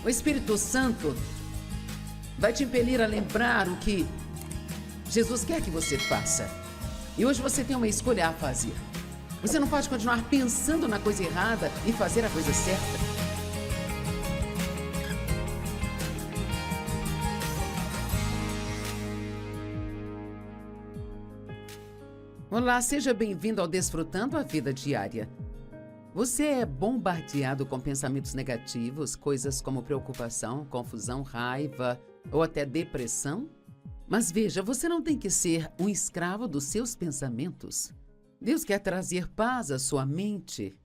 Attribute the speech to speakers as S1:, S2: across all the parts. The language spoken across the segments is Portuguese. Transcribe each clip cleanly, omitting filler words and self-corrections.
S1: O Espírito Santo vai te impelir a lembrar o que Jesus quer que você faça. E hoje você tem uma escolha a fazer. Você não pode continuar pensando na coisa errada e fazer a coisa certa. Olá, seja bem-vindo ao Desfrutando a Vida Diária. Você é bombardeado com pensamentos negativos, coisas como preocupação, confusão, raiva ou até depressão? Mas veja, você não tem que ser um escravo dos seus pensamentos. Deus quer trazer paz à sua mente.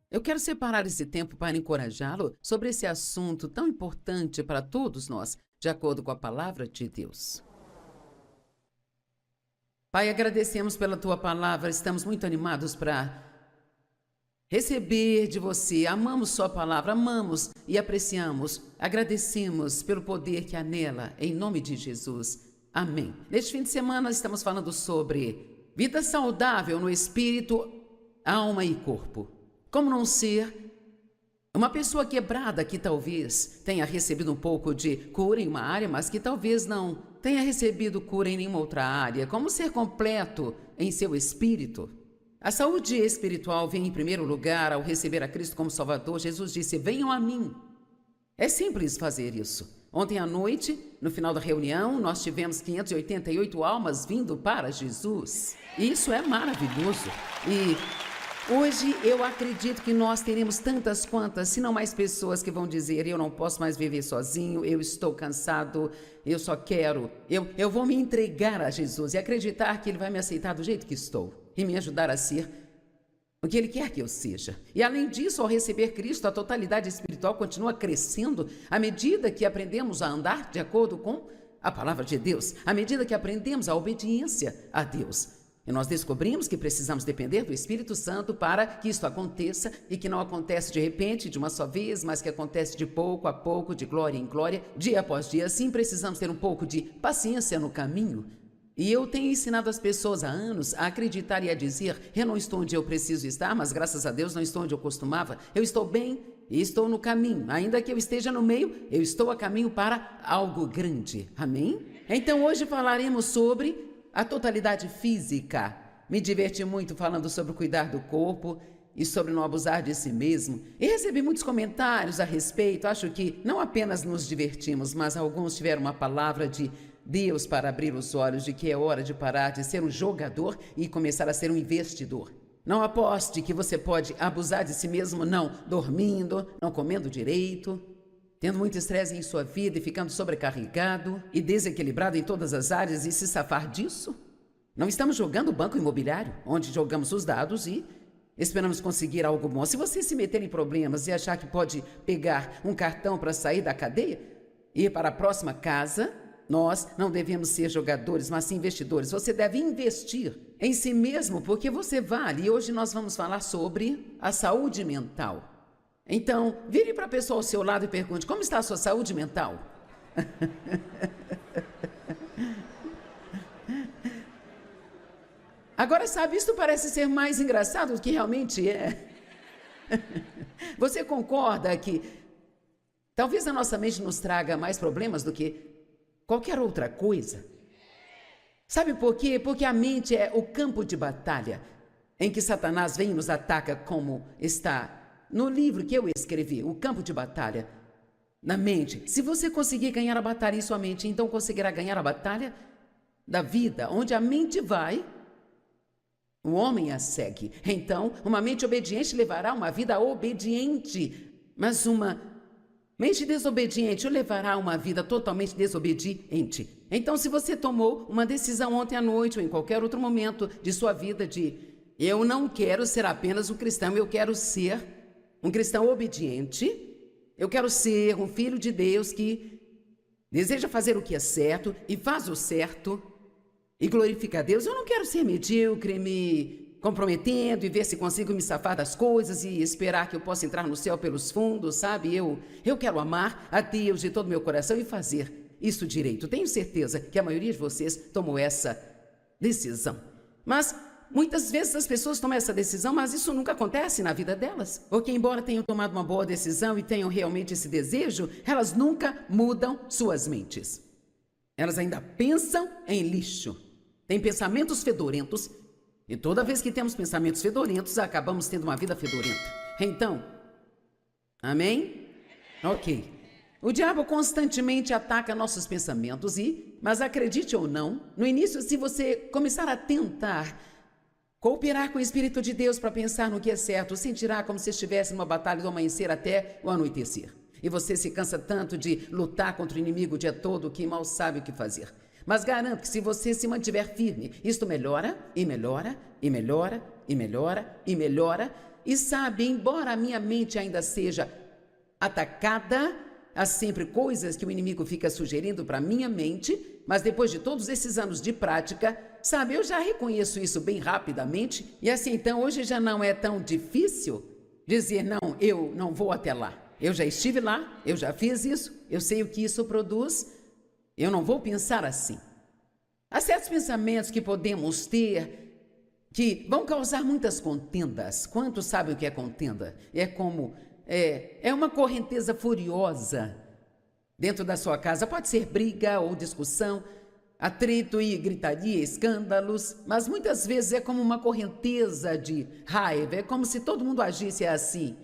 S1: Eu quero separar esse tempo para encorajá-lo sobre esse assunto tão importante para todos nós, de acordo com a palavra de Deus. Pai, agradecemos pela Tua palavra, estamos muito animados para receber de Você. Amamos Sua palavra, amamos e apreciamos, agradecemos pelo poder que há nela, em nome de Jesus. Amém. Neste fim de semana estamos falando sobre vida saudável no espírito, alma e corpo. Como não ser uma pessoa quebrada que talvez tenha recebido um pouco de cura em uma área, mas que talvez não tenha recebido cura em nenhuma outra área. Como ser completo em seu espírito? A saúde espiritual vem em primeiro lugar ao receber a Cristo como Salvador. Jesus disse: venham a mim. É simples fazer isso. Ontem à noite, no final da reunião, nós tivemos 588 almas vindo para Jesus. Isso é maravilhoso. E hoje eu acredito que nós teremos tantas quantas, se não mais pessoas que vão dizer: eu não posso mais viver sozinho, eu estou cansado, eu só quero, eu vou me entregar a Jesus e acreditar que Ele vai me aceitar do jeito que estou e me ajudar a ser o que Ele quer que eu seja. E além disso, ao receber Cristo, a totalidade espiritual continua crescendo à medida que aprendemos a andar de acordo com a palavra de Deus, à medida que aprendemos a obediência a Deus. E nós descobrimos que precisamos depender do Espírito Santo para que isto aconteça e que não acontece de repente, de uma só vez, mas que acontece de pouco a pouco, de glória em glória, dia após dia. Assim, precisamos ter um pouco de paciência no caminho. E eu tenho ensinado as pessoas há anos a acreditar e a dizer: eu não estou onde eu preciso estar, mas graças a Deus não estou onde eu costumava. Eu estou bem e estou no caminho. Ainda que eu esteja no meio, eu estou a caminho para algo grande. Amém? Então hoje falaremos sobre a totalidade física. Me diverti muito falando sobre cuidar do corpo e sobre não abusar de si mesmo. E recebi muitos comentários a respeito. Acho que não apenas nos divertimos, mas alguns tiveram uma palavra de Deus para abrir os olhos de que é hora de parar de ser um jogador e começar a ser um investidor. Não aposte que você pode abusar de si mesmo, não dormindo, não comendo direito, tendo muito estresse em sua vida e ficando sobrecarregado e desequilibrado em todas as áreas e se safar disso. Não estamos jogando banco imobiliário, onde jogamos os dados e esperamos conseguir algo bom. Se você se meter em problemas e achar que pode pegar um cartão para sair da cadeia e ir para a próxima casa, nós não devemos ser jogadores, mas sim investidores. Você deve investir em si mesmo porque você vale. E hoje nós vamos falar sobre a saúde mental. Então, vire para a pessoa ao seu lado e pergunte: como está a sua saúde mental? Agora, sabe, isso parece ser mais engraçado do que realmente é. Você concorda que talvez a nossa mente nos traga mais problemas do que qualquer outra coisa? Sabe por quê? Porque a mente é o campo de batalha em que Satanás vem e nos ataca, como está no livro que eu escrevi, O Campo de Batalha. Na mente. Se você conseguir ganhar a batalha em sua mente, então conseguirá ganhar a batalha da vida. Onde a mente vai, o homem a segue. Então, uma mente obediente levará uma vida obediente. Mas uma mente desobediente o levará a uma vida totalmente desobediente. Então, se você tomou uma decisão ontem à noite ou em qualquer outro momento de sua vida de: eu não quero ser apenas um cristão, eu quero ser um cristão obediente, eu quero ser um filho de Deus que deseja fazer o que é certo e faz o certo e glorifica a Deus. Eu não quero ser medíocre, me comprometendo e ver se consigo me safar das coisas e esperar que eu possa entrar no céu pelos fundos, sabe? Eu quero amar a Deus de todo o meu coração e fazer isso direito. Tenho certeza que a maioria de vocês tomou essa decisão. Mas muitas vezes as pessoas tomam essa decisão, mas isso nunca acontece na vida delas. Porque embora tenham tomado uma boa decisão e tenham realmente esse desejo, elas nunca mudam suas mentes. Elas ainda pensam em lixo. Têm pensamentos fedorentos. E toda vez que temos pensamentos fedorentos, acabamos tendo uma vida fedorenta. Então, amém? Ok. O diabo constantemente ataca nossos pensamentos mas acredite ou não, no início, se você começar a tentar cooperar com o Espírito de Deus para pensar no que é certo, sentirá como se estivesse numa batalha do amanhecer até o anoitecer. E você se cansa tanto de lutar contra o inimigo o dia todo que mal sabe o que fazer. Mas garanto que se você se mantiver firme, isto melhora, e melhora, e melhora, e melhora, e melhora. E sabe, embora a minha mente ainda seja atacada, há sempre coisas que o inimigo fica sugerindo para minha mente, mas depois de todos esses anos de prática, sabe, eu já reconheço isso bem rapidamente, e assim, então, hoje já não é tão difícil dizer, não, eu não vou até lá. Eu já estive lá, eu já fiz isso, eu sei o que isso produz, eu não vou pensar assim. Há certos pensamentos que podemos ter que vão causar muitas contendas. Quantos sabem o que é contenda? É uma correnteza furiosa dentro da sua casa. Pode ser briga ou discussão, atrito e gritaria, escândalos, mas muitas vezes é como uma correnteza de raiva, é como se todo mundo agisse assim.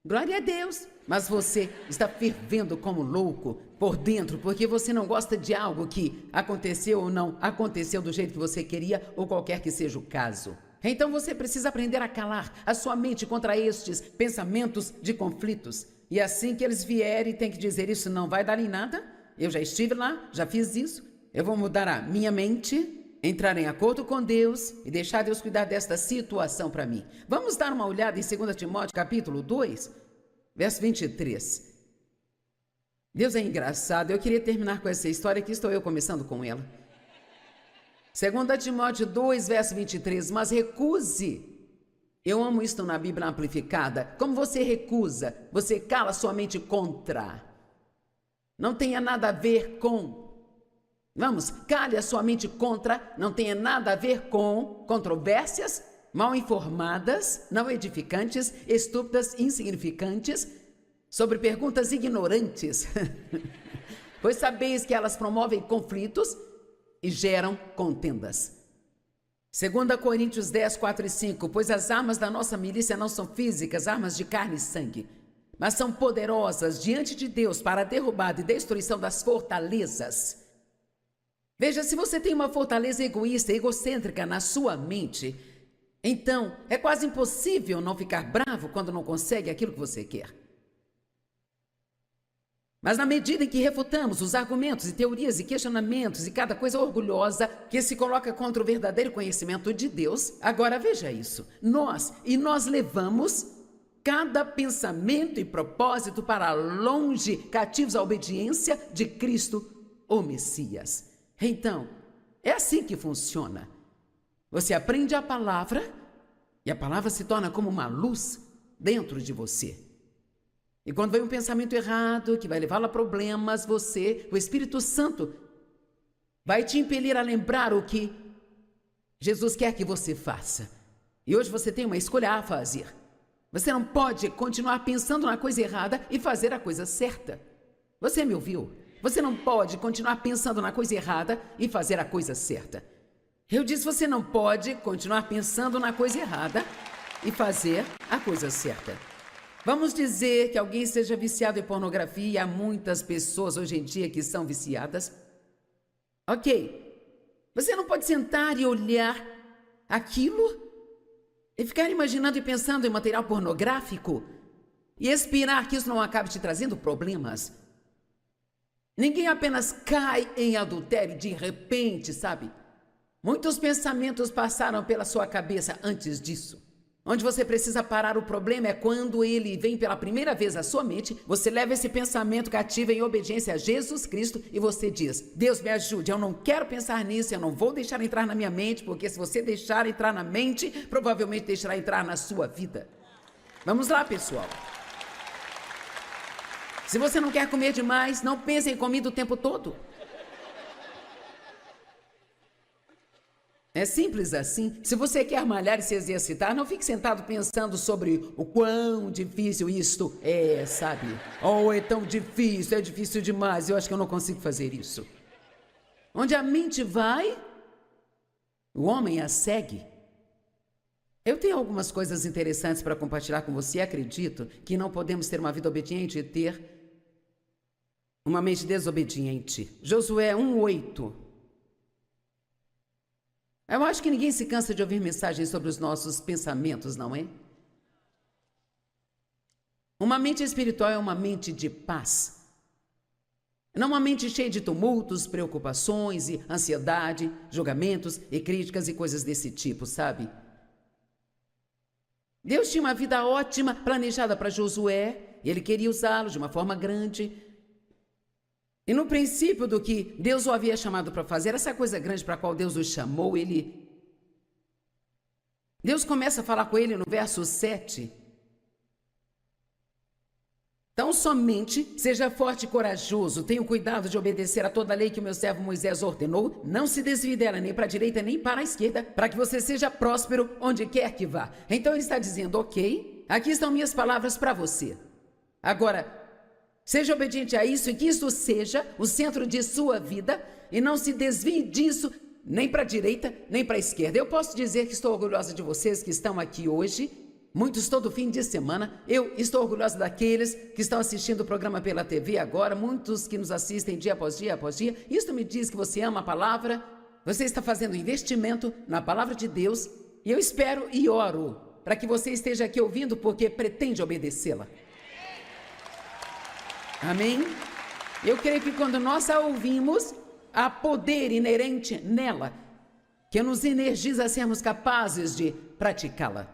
S1: Glória a Deus, mas você está fervendo como louco por dentro, porque você não gosta de algo que aconteceu ou não aconteceu do jeito que você queria, ou qualquer que seja o caso. Então você precisa aprender a calar a sua mente contra estes pensamentos de conflitos. E assim que eles vierem, tem que dizer, isso não vai dar em nada, eu já estive lá, já fiz isso, eu vou mudar a minha mente, entrar em acordo com Deus e deixar Deus cuidar desta situação para mim. Vamos dar uma olhada em 2 Timóteo capítulo 2, verso 23. Deus é engraçado, eu queria terminar com essa história, que estou eu começando com ela. 2 Timóteo 2, verso 23, mas recuse. Eu amo isto na Bíblia amplificada. Como você recusa, você cala sua mente contra. Não tenha nada a ver com. Vamos, cale a sua mente contra, não tenha nada a ver com controvérsias mal informadas, não edificantes, estúpidas, insignificantes, sobre perguntas ignorantes. Pois sabeis que elas promovem conflitos e geram contendas. 2 Coríntios 10, 4 e 5, pois as armas da nossa milícia não são físicas, armas de carne e sangue, mas são poderosas diante de Deus para a derrubada e destruição das fortalezas. Veja, se você tem uma fortaleza egoísta, egocêntrica na sua mente, então é quase impossível não ficar bravo quando não consegue aquilo que você quer. Mas na medida em que refutamos os argumentos e teorias e questionamentos e cada coisa orgulhosa que se coloca contra o verdadeiro conhecimento de Deus, agora veja isso, nós levamos cada pensamento e propósito para longe, cativos à obediência de Cristo, o Messias. Então, é assim que funciona. Você aprende a palavra e a palavra se torna como uma luz dentro de você. E quando vem um pensamento errado, que vai levá-lo a problemas, o Espírito Santo, vai te impelir a lembrar o que Jesus quer que você faça. E hoje você tem uma escolha a fazer. Você não pode continuar pensando na coisa errada e fazer a coisa certa. Você me ouviu? Você não pode continuar pensando na coisa errada e fazer a coisa certa. Eu disse, você não pode continuar pensando na coisa errada e fazer a coisa certa. Vamos dizer que alguém seja viciado em pornografia, e há muitas pessoas hoje em dia que são viciadas. Ok, você não pode sentar e olhar aquilo e ficar imaginando e pensando em material pornográfico e esperar que isso não acabe te trazendo problemas. Ninguém apenas cai em adultério de repente, sabe? Muitos pensamentos passaram pela sua cabeça antes disso. Onde você precisa parar o problema é quando ele vem pela primeira vez à sua mente, você leva esse pensamento cativo em obediência a Jesus Cristo e você diz, Deus me ajude, eu não quero pensar nisso, eu não vou deixar entrar na minha mente, porque se você deixar entrar na mente, provavelmente deixará entrar na sua vida. Vamos lá, pessoal. Se você não quer comer demais, não pense em comida o tempo todo. É simples assim. Se você quer malhar e se exercitar, não fique sentado pensando sobre o quão difícil isto é, sabe? Oh, é tão difícil, é difícil demais, eu acho que eu não consigo fazer isso. Onde a mente vai, o homem a segue. Eu tenho algumas coisas interessantes para compartilhar com você. Acredito que não podemos ter uma vida obediente e ter uma mente desobediente. Josué 1:8. Eu acho que ninguém se cansa de ouvir mensagens sobre os nossos pensamentos, não é? Uma mente espiritual é uma mente de paz. Não uma mente cheia de tumultos, preocupações e ansiedade, julgamentos e críticas e coisas desse tipo, sabe? Deus tinha uma vida ótima planejada para Josué, e ele queria usá-lo de uma forma grande. E no princípio do que Deus o havia chamado para fazer, essa coisa grande para a qual Deus o chamou, Deus começa a falar com ele no verso 7. Então somente seja forte e corajoso, tenha o cuidado de obedecer a toda a lei que o meu servo Moisés ordenou, não se desvie dela nem para a direita nem para a esquerda, para que você seja próspero onde quer que vá. Então ele está dizendo, ok, aqui estão minhas palavras para você. Agora, seja obediente a isso e que isso seja o centro de sua vida e não se desvie disso nem para a direita nem para a esquerda. Eu posso dizer que estou orgulhosa de vocês que estão aqui hoje, muitos todo fim de semana. Eu estou orgulhosa daqueles que estão assistindo o programa pela TV agora, muitos que nos assistem dia após dia após dia. Isso me diz que você ama a palavra, você está fazendo investimento na palavra de Deus e eu espero e oro para que você esteja aqui ouvindo porque pretende obedecê-la. Amém? Eu creio que quando nós a ouvimos, há poder inerente nela que nos energiza a sermos capazes de praticá-la.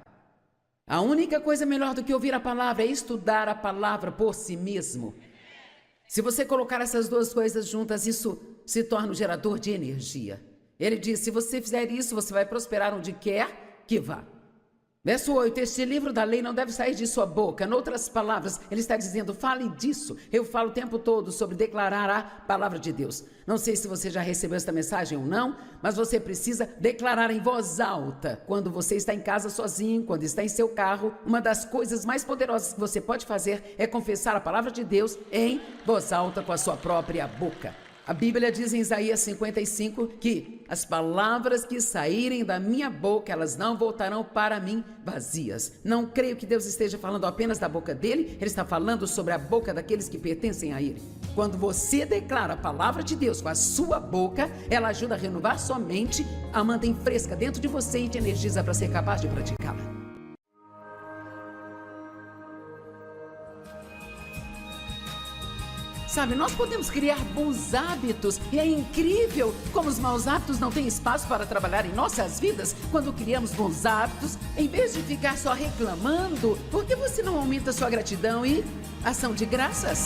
S1: A única coisa melhor do que ouvir a palavra é estudar a palavra por si mesmo. Se você colocar essas duas coisas juntas, isso se torna um gerador de energia. Ele diz, se você fizer isso, você vai prosperar onde quer que vá. Verso 8, este livro da lei não deve sair de sua boca. Em outras palavras, ele está dizendo, fale disso. Eu falo o tempo todo sobre declarar a palavra de Deus. Não sei se você já recebeu esta mensagem ou não, mas você precisa declarar em voz alta. Quando você está em casa sozinho, quando está em seu carro, uma das coisas mais poderosas que você pode fazer é confessar a palavra de Deus em voz alta com a sua própria boca. A Bíblia diz em Isaías 55 que as palavras que saírem da minha boca, elas não voltarão para mim vazias. Não creio que Deus esteja falando apenas da boca dele, ele está falando sobre a boca daqueles que pertencem a ele. Quando você declara a palavra de Deus com a sua boca, ela ajuda a renovar sua mente, a mantém fresca dentro de você e te energiza para ser capaz de praticá-la. Sabe, nós podemos criar bons hábitos e é incrível como os maus hábitos não têm espaço para trabalhar em nossas vidas. Quando criamos bons hábitos, em vez de ficar só reclamando, por que você não aumenta sua gratidão e ação de graças?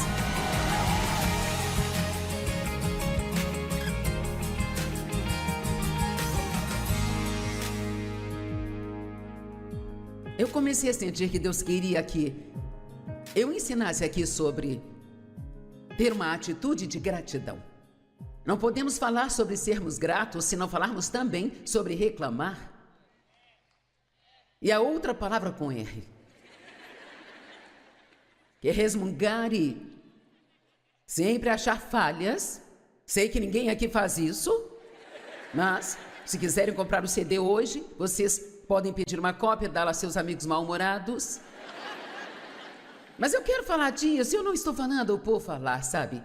S1: Eu comecei a sentir que Deus queria que eu ensinasse aqui sobre ter uma atitude de gratidão. Não podemos falar sobre sermos gratos se não falarmos também sobre reclamar. E a outra palavra com R, que é resmungar e sempre achar falhas. Sei que ninguém aqui faz isso, mas se quiserem comprar o CD hoje, vocês podem pedir uma cópia, dá-la a seus amigos mal-humorados. Mas eu quero falar disso, eu não estou falando por falar, sabe?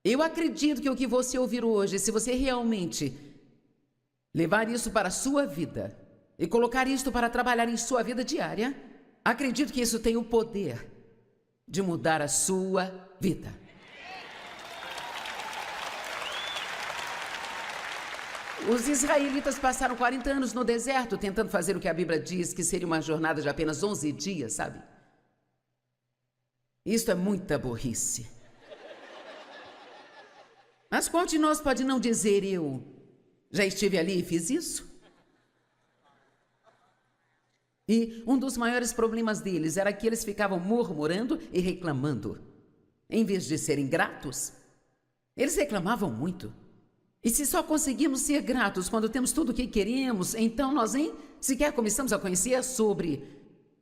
S1: Eu acredito que o que você ouvir hoje, se você realmente levar isso para a sua vida e colocar isso para trabalhar em sua vida diária, acredito que isso tem o poder de mudar a sua vida. Os israelitas passaram 40 anos no deserto tentando fazer o que a Bíblia diz que seria uma jornada de apenas 11 dias, sabe? Isso é muita burrice. Mas qual de nós pode não dizer, eu já estive ali e fiz isso? E um dos maiores problemas deles era que eles ficavam murmurando e reclamando. Em vez de serem gratos, eles reclamavam muito. E se só conseguimos ser gratos quando temos tudo o que queremos, então nós nem sequer começamos a conhecer sobre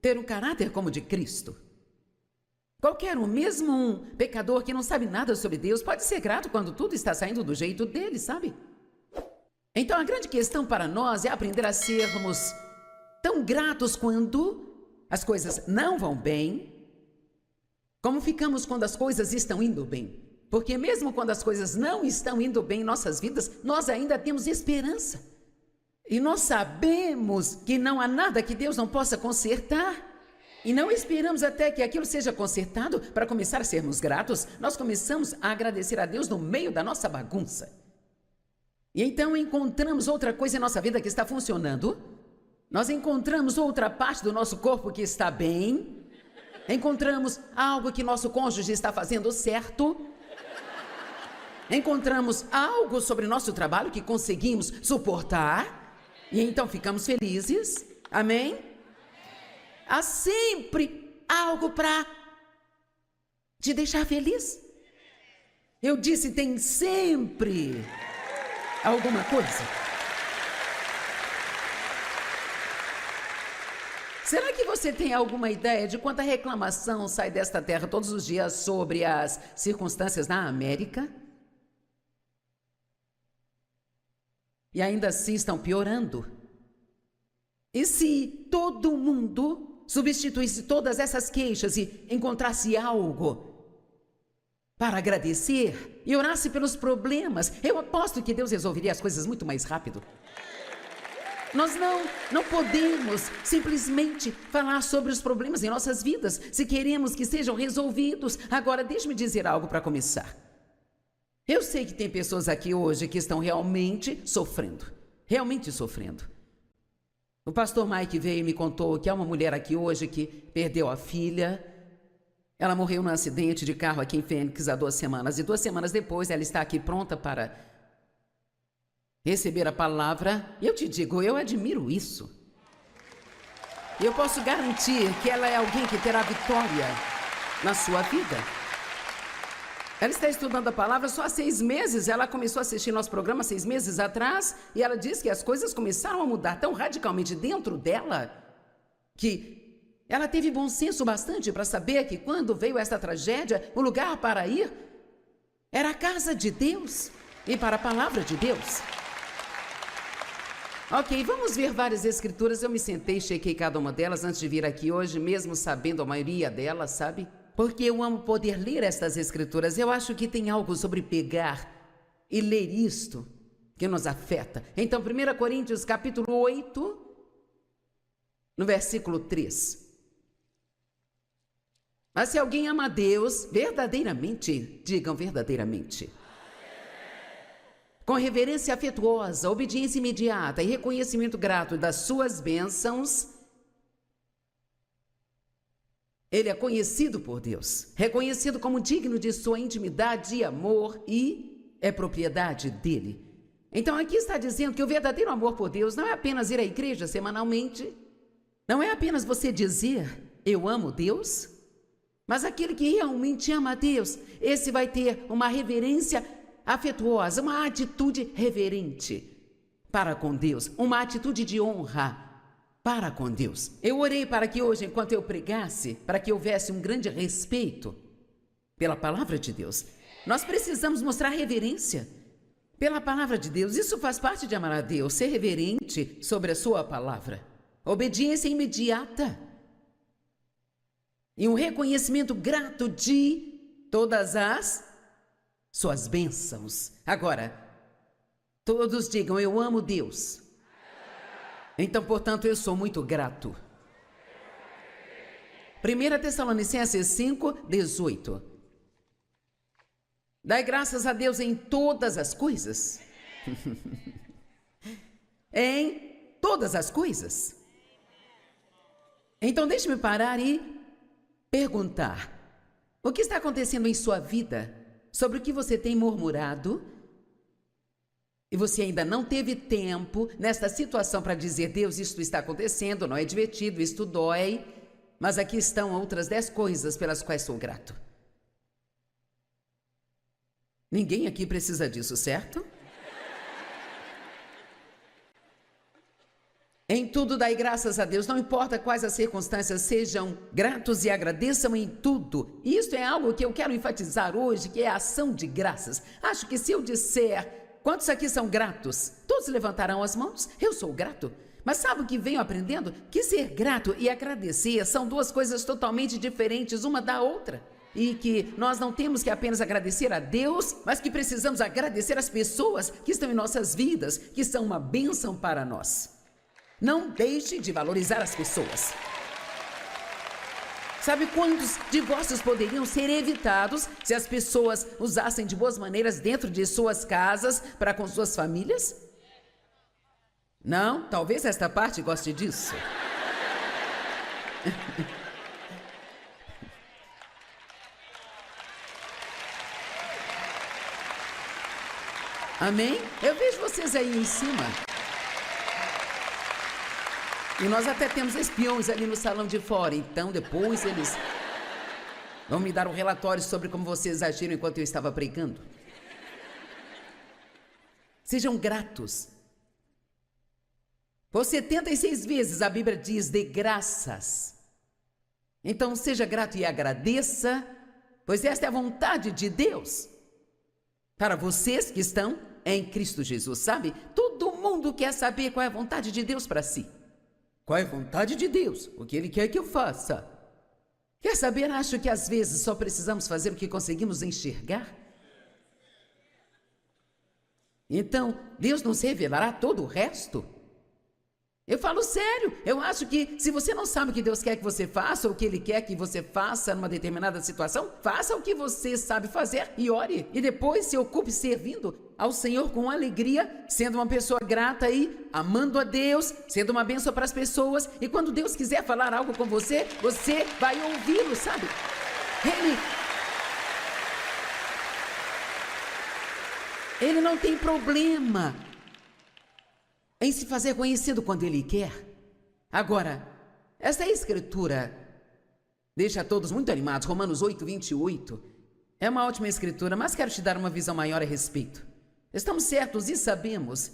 S1: ter um caráter como o de Cristo. Qualquer um, mesmo um pecador que não sabe nada sobre Deus, pode ser grato quando tudo está saindo do jeito dele, sabe? Então a grande questão para nós é aprender a sermos tão gratos quando as coisas não vão bem, como ficamos quando as coisas estão indo bem. Porque mesmo quando as coisas não estão indo bem em nossas vidas, nós ainda temos esperança. E nós sabemos que não há nada que Deus não possa consertar. E não esperamos até que aquilo seja consertado para começar a sermos gratos. Nós começamos a agradecer a Deus no meio da nossa bagunça. E então encontramos outra coisa em nossa vida que está funcionando. Nós encontramos outra parte do nosso corpo que está bem. Encontramos algo que nosso cônjuge está fazendo certo. Encontramos algo sobre nosso trabalho que conseguimos suportar. E então ficamos felizes. Amém? Há sempre algo para te deixar feliz. Eu disse, tem sempre alguma coisa. Será que você tem alguma ideia de quanta reclamação sai desta terra todos os dias sobre as circunstâncias na América? E ainda assim estão piorando. E se todo mundo substituísse todas essas queixas e encontrasse algo para agradecer e orasse pelos problemas, eu aposto que Deus resolveria as coisas muito mais rápido. Nós não podemos simplesmente falar sobre os problemas em nossas vidas se queremos que sejam resolvidos. Agora, deixe-me dizer algo para começar. Eu sei que tem pessoas aqui hoje que estão realmente sofrendo. O pastor Mike veio e me contou que há uma mulher aqui hoje que perdeu a filha. Ela morreu num acidente de carro aqui em Fênix há 2 semanas. E 2 semanas depois ela está aqui pronta para receber a palavra. E eu te digo, eu admiro isso. E eu posso garantir que ela é alguém que terá vitória na sua vida. Ela está estudando a palavra só há 6 meses. Ela começou a assistir nosso programa 6 meses atrás. E ela diz que as coisas começaram a mudar tão radicalmente dentro dela que ela teve bom senso bastante para saber que quando veio esta tragédia, o lugar para ir era a casa de Deus e para a palavra de Deus. Ok, vamos ver várias escrituras. Eu me sentei e chequei cada uma delas antes de vir aqui hoje, mesmo sabendo a maioria delas, sabe? Porque eu amo poder ler estas escrituras. Eu acho que tem algo sobre pegar e ler isto que nos afeta. Então, 1 Coríntios capítulo 8, no versículo 3. Mas se alguém ama a Deus verdadeiramente, digam verdadeiramente, com reverência afetuosa, obediência imediata e reconhecimento grato das suas bênçãos, ele é conhecido por Deus, reconhecido como digno de sua intimidade e amor e é propriedade dele. Então aqui está dizendo que o verdadeiro amor por Deus não é apenas ir à igreja semanalmente, não é apenas você dizer, eu amo Deus, mas aquele que realmente ama a Deus, esse vai ter uma reverência afetuosa, uma atitude reverente para com Deus, uma atitude de honra para com Deus. Eu orei para que hoje, enquanto eu pregasse, para que houvesse um grande respeito pela palavra de Deus. Nós precisamos mostrar reverência pela palavra de Deus. Isso faz parte de amar a Deus, ser reverente sobre a sua palavra. Obediência imediata e um reconhecimento grato de todas as suas bênçãos. Agora, todos digam, eu amo Deus. Então, portanto, eu sou muito grato. 1 Tessalonicenses 5, 18. Dai graças a Deus em todas as coisas. Em todas as coisas. Então, deixe-me parar e perguntar. O que está acontecendo em sua vida? Sobre o que você tem murmurado? E você ainda não teve tempo nesta situação para dizer, Deus, isto está acontecendo, não é divertido, isto dói, mas aqui estão outras 10 coisas pelas quais sou grato. Ninguém aqui precisa disso, certo? Em tudo dai graças a Deus, não importa quais as circunstâncias, sejam gratos e agradeçam em tudo. E isso é algo que eu quero enfatizar hoje, que é a ação de graças. Acho que se eu disser, quantos aqui são gratos? Todos levantarão as mãos, eu sou grato. Mas sabe o que venho aprendendo? Que ser grato e agradecer são duas coisas totalmente diferentes uma da outra. E que nós não temos que apenas agradecer a Deus, mas que precisamos agradecer as pessoas que estão em nossas vidas, que são uma bênção para nós. Não deixe de valorizar as pessoas. Sabe quantos divórcios poderiam ser evitados se as pessoas usassem de boas maneiras dentro de suas casas para com suas famílias? Não? Talvez esta parte goste disso. Amém? Eu vejo vocês aí em cima. E nós até temos espiões ali no salão de fora, então depois eles vão me dar um relatório sobre como vocês agiram enquanto eu estava pregando. Sejam gratos. Por 76 vezes a Bíblia diz de graças. Então seja grato e agradeça, pois esta é a vontade de Deus. Para vocês que estão em Cristo Jesus, sabe? Todo mundo quer saber qual é a vontade de Deus para si. Qual é a vontade de Deus? O que Ele quer que eu faça? Quer saber? Acho que às vezes só precisamos fazer o que conseguimos enxergar. Então, Deus nos revelará todo o resto. Eu falo sério, eu acho que se você não sabe o que Deus quer que você faça, ou o que Ele quer que você faça numa determinada situação, faça o que você sabe fazer e ore. E depois se ocupe servindo ao Senhor com alegria, sendo uma pessoa grata e amando a Deus, sendo uma bênção para as pessoas. E quando Deus quiser falar algo com você, você vai ouvi-lo, sabe? Ele não tem problema em se fazer conhecido quando Ele quer. Agora, esta escritura deixa todos muito animados. Romanos 8, 28. É uma ótima escritura, mas quero te dar uma visão maior a respeito. Estamos certos e sabemos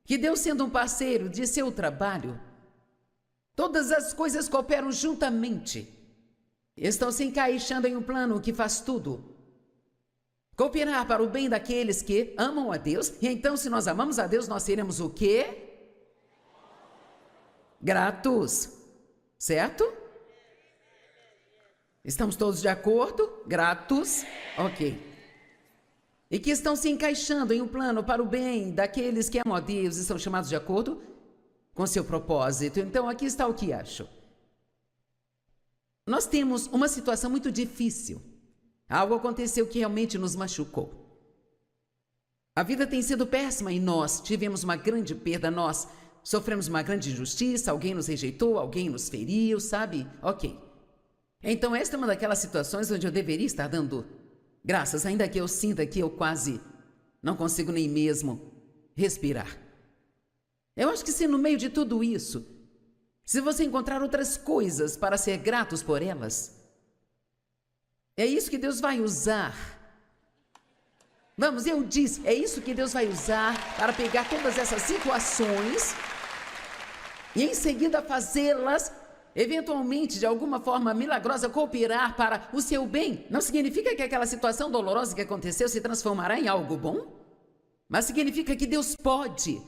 S1: que Deus, sendo um parceiro de seu trabalho, todas as coisas cooperam juntamente. Estão se encaixando em um plano que faz tudo cooperar para o bem daqueles que amam a Deus. E então, se nós amamos a Deus, nós seremos o quê? Gratos. Certo? Estamos todos de acordo? Gratos? Ok. E que estão se encaixando em um plano para o bem daqueles que amam a Deus e são chamados de acordo com seu propósito. Então, aqui está o que acho. Nós temos uma situação muito difícil. Algo aconteceu que realmente nos machucou. A vida tem sido péssima e nós tivemos uma grande perda, nós sofremos uma grande injustiça, alguém nos rejeitou, alguém nos feriu, sabe? Ok. Então esta é uma daquelas situações onde eu deveria estar dando graças, ainda que eu sinta que eu quase não consigo nem mesmo respirar. Eu acho que se no meio de tudo isso, se você encontrar outras coisas para ser gratos por elas, é isso que Deus vai usar. Vamos, eu disse, é isso que Deus vai usar para pegar todas essas situações e em seguida fazê-las, eventualmente, de alguma forma milagrosa, cooperar para o seu bem. Não significa que aquela situação dolorosa que aconteceu se transformará em algo bom, mas significa que Deus pode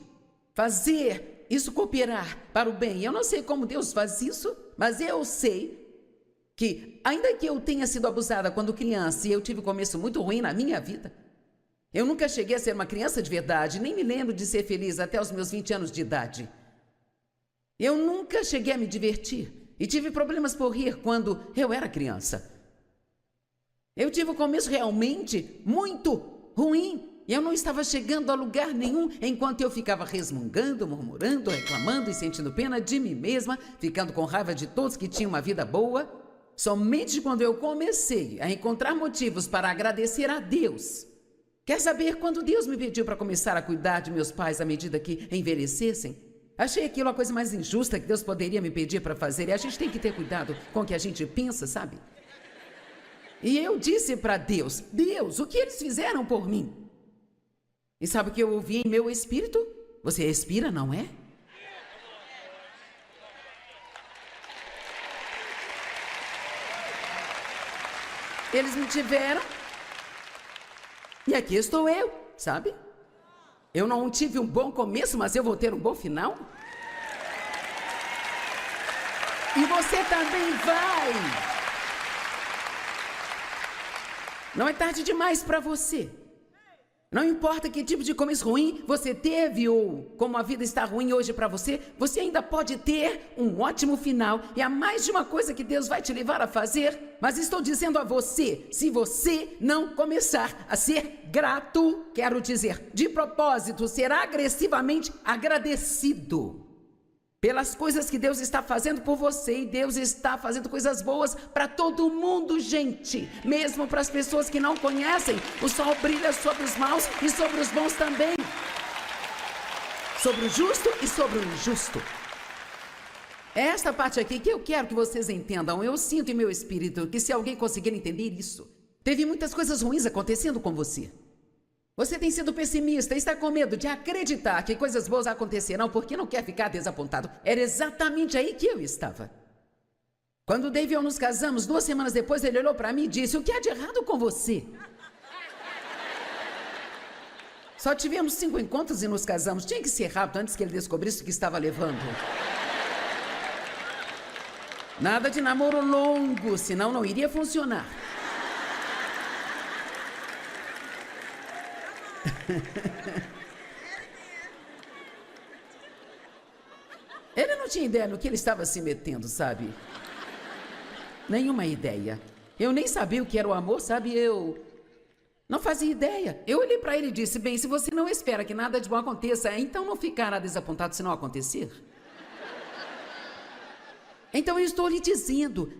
S1: fazer isso cooperar para o bem. Eu não sei como Deus faz isso, mas eu sei que, ainda que eu tenha sido abusada quando criança e eu tive um começo muito ruim na minha vida, eu nunca cheguei a ser uma criança de verdade, nem me lembro de ser feliz até os meus 20 anos de idade. Eu nunca cheguei a me divertir e tive problemas por rir quando eu era criança. Eu tive um começo realmente muito ruim e eu não estava chegando a lugar nenhum enquanto eu ficava resmungando, murmurando, reclamando e sentindo pena de mim mesma, ficando com raiva de todos que tinham uma vida boa. Somente quando eu comecei a encontrar motivos para agradecer a Deus. Quer saber, quando Deus me pediu para começar a cuidar de meus pais à medida que envelhecessem, achei aquilo a coisa mais injusta que Deus poderia me pedir para fazer. E a gente tem que ter cuidado com o que a gente pensa, sabe? E eu disse para Deus, Deus, o que eles fizeram por mim? E sabe o que eu ouvi em meu espírito? Você respira, não é? Eles me tiveram. E aqui estou eu, sabe? Eu não tive um bom começo, mas eu vou ter um bom final. E você também vai. Não é tarde demais para você. Não importa que tipo de começo ruim você teve ou como a vida está ruim hoje para você, você ainda pode ter um ótimo final. E há mais de uma coisa que Deus vai te levar a fazer. Mas estou dizendo a você, se você não começar a ser grato, quero dizer, de propósito, ser agressivamente agradecido pelas coisas que Deus está fazendo por você, e Deus está fazendo coisas boas para todo mundo, gente. Mesmo para as pessoas que não conhecem, o sol brilha sobre os maus e sobre os bons também. Sobre o justo e sobre o injusto. É esta parte aqui que eu quero que vocês entendam. Eu sinto em meu espírito que se alguém conseguir entender isso, teve muitas coisas ruins acontecendo com você. Você tem sido pessimista, está com medo de acreditar que coisas boas acontecerão porque não quer ficar desapontado. Era exatamente aí que eu estava. Quando o Dave e eu nos casamos, 2 semanas depois, ele olhou para mim e disse: o que há de errado com você? Só tivemos 5 encontros e nos casamos. Tinha que ser rápido antes que ele descobrisse o que estava levando. Nada de namoro longo, senão não iria funcionar. Ele não tinha ideia no que ele estava se metendo, sabe? Nenhuma ideia. Eu nem sabia o que era o amor, sabe? Eu não fazia ideia. Eu olhei para ele e disse: bem, se você não espera que nada de bom aconteça, então não ficará desapontado se não acontecer. Então eu estou lhe dizendo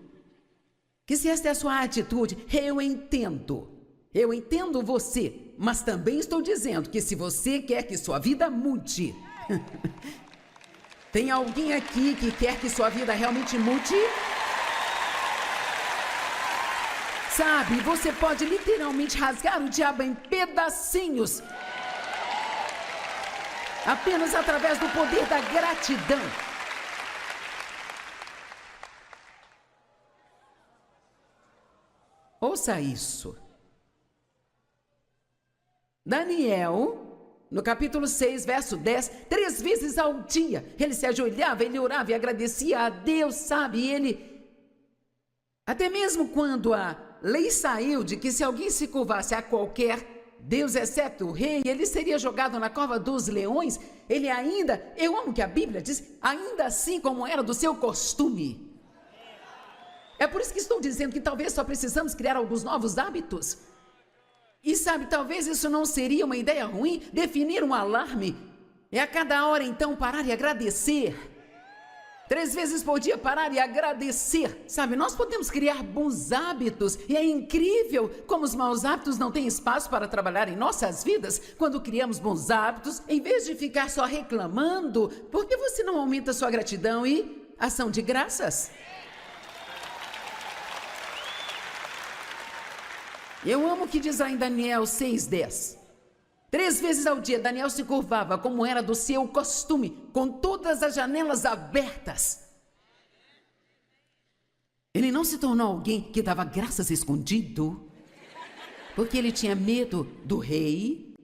S1: que se esta é a sua atitude, eu entendo. Eu entendo você, mas também estou dizendo que se você quer que sua vida mude, tem alguém aqui que quer que sua vida realmente mude? Sabe, você pode literalmente rasgar o diabo em pedacinhos, apenas através do poder da gratidão. Ouça isso. Daniel, no capítulo 6, verso 10, 3 vezes ao dia, ele se ajoelhava, ele orava e agradecia a Deus, sabe? E ele, até mesmo quando a lei saiu de que se alguém se curvasse a qualquer Deus, exceto o rei, ele seria jogado na cova dos leões, ele ainda, eu amo que a Bíblia diz, ainda assim como era do seu costume. É por isso que estou dizendo que talvez só precisamos criar alguns novos hábitos. E sabe, talvez isso não seria uma ideia ruim, definir um alarme. É a cada hora então parar e agradecer. 3 vezes por dia parar e agradecer. Sabe, nós podemos criar bons hábitos. E é incrível como os maus hábitos não têm espaço para trabalhar em nossas vidas. Quando criamos bons hábitos, em vez de ficar só reclamando, por que você não aumenta sua gratidão e ação de graças? Eu amo o que diz lá em Daniel 6:10. 3 vezes ao dia, Daniel se curvava, como era do seu costume, com todas as janelas abertas. Ele não se tornou alguém que dava graças escondido, porque ele tinha medo do rei.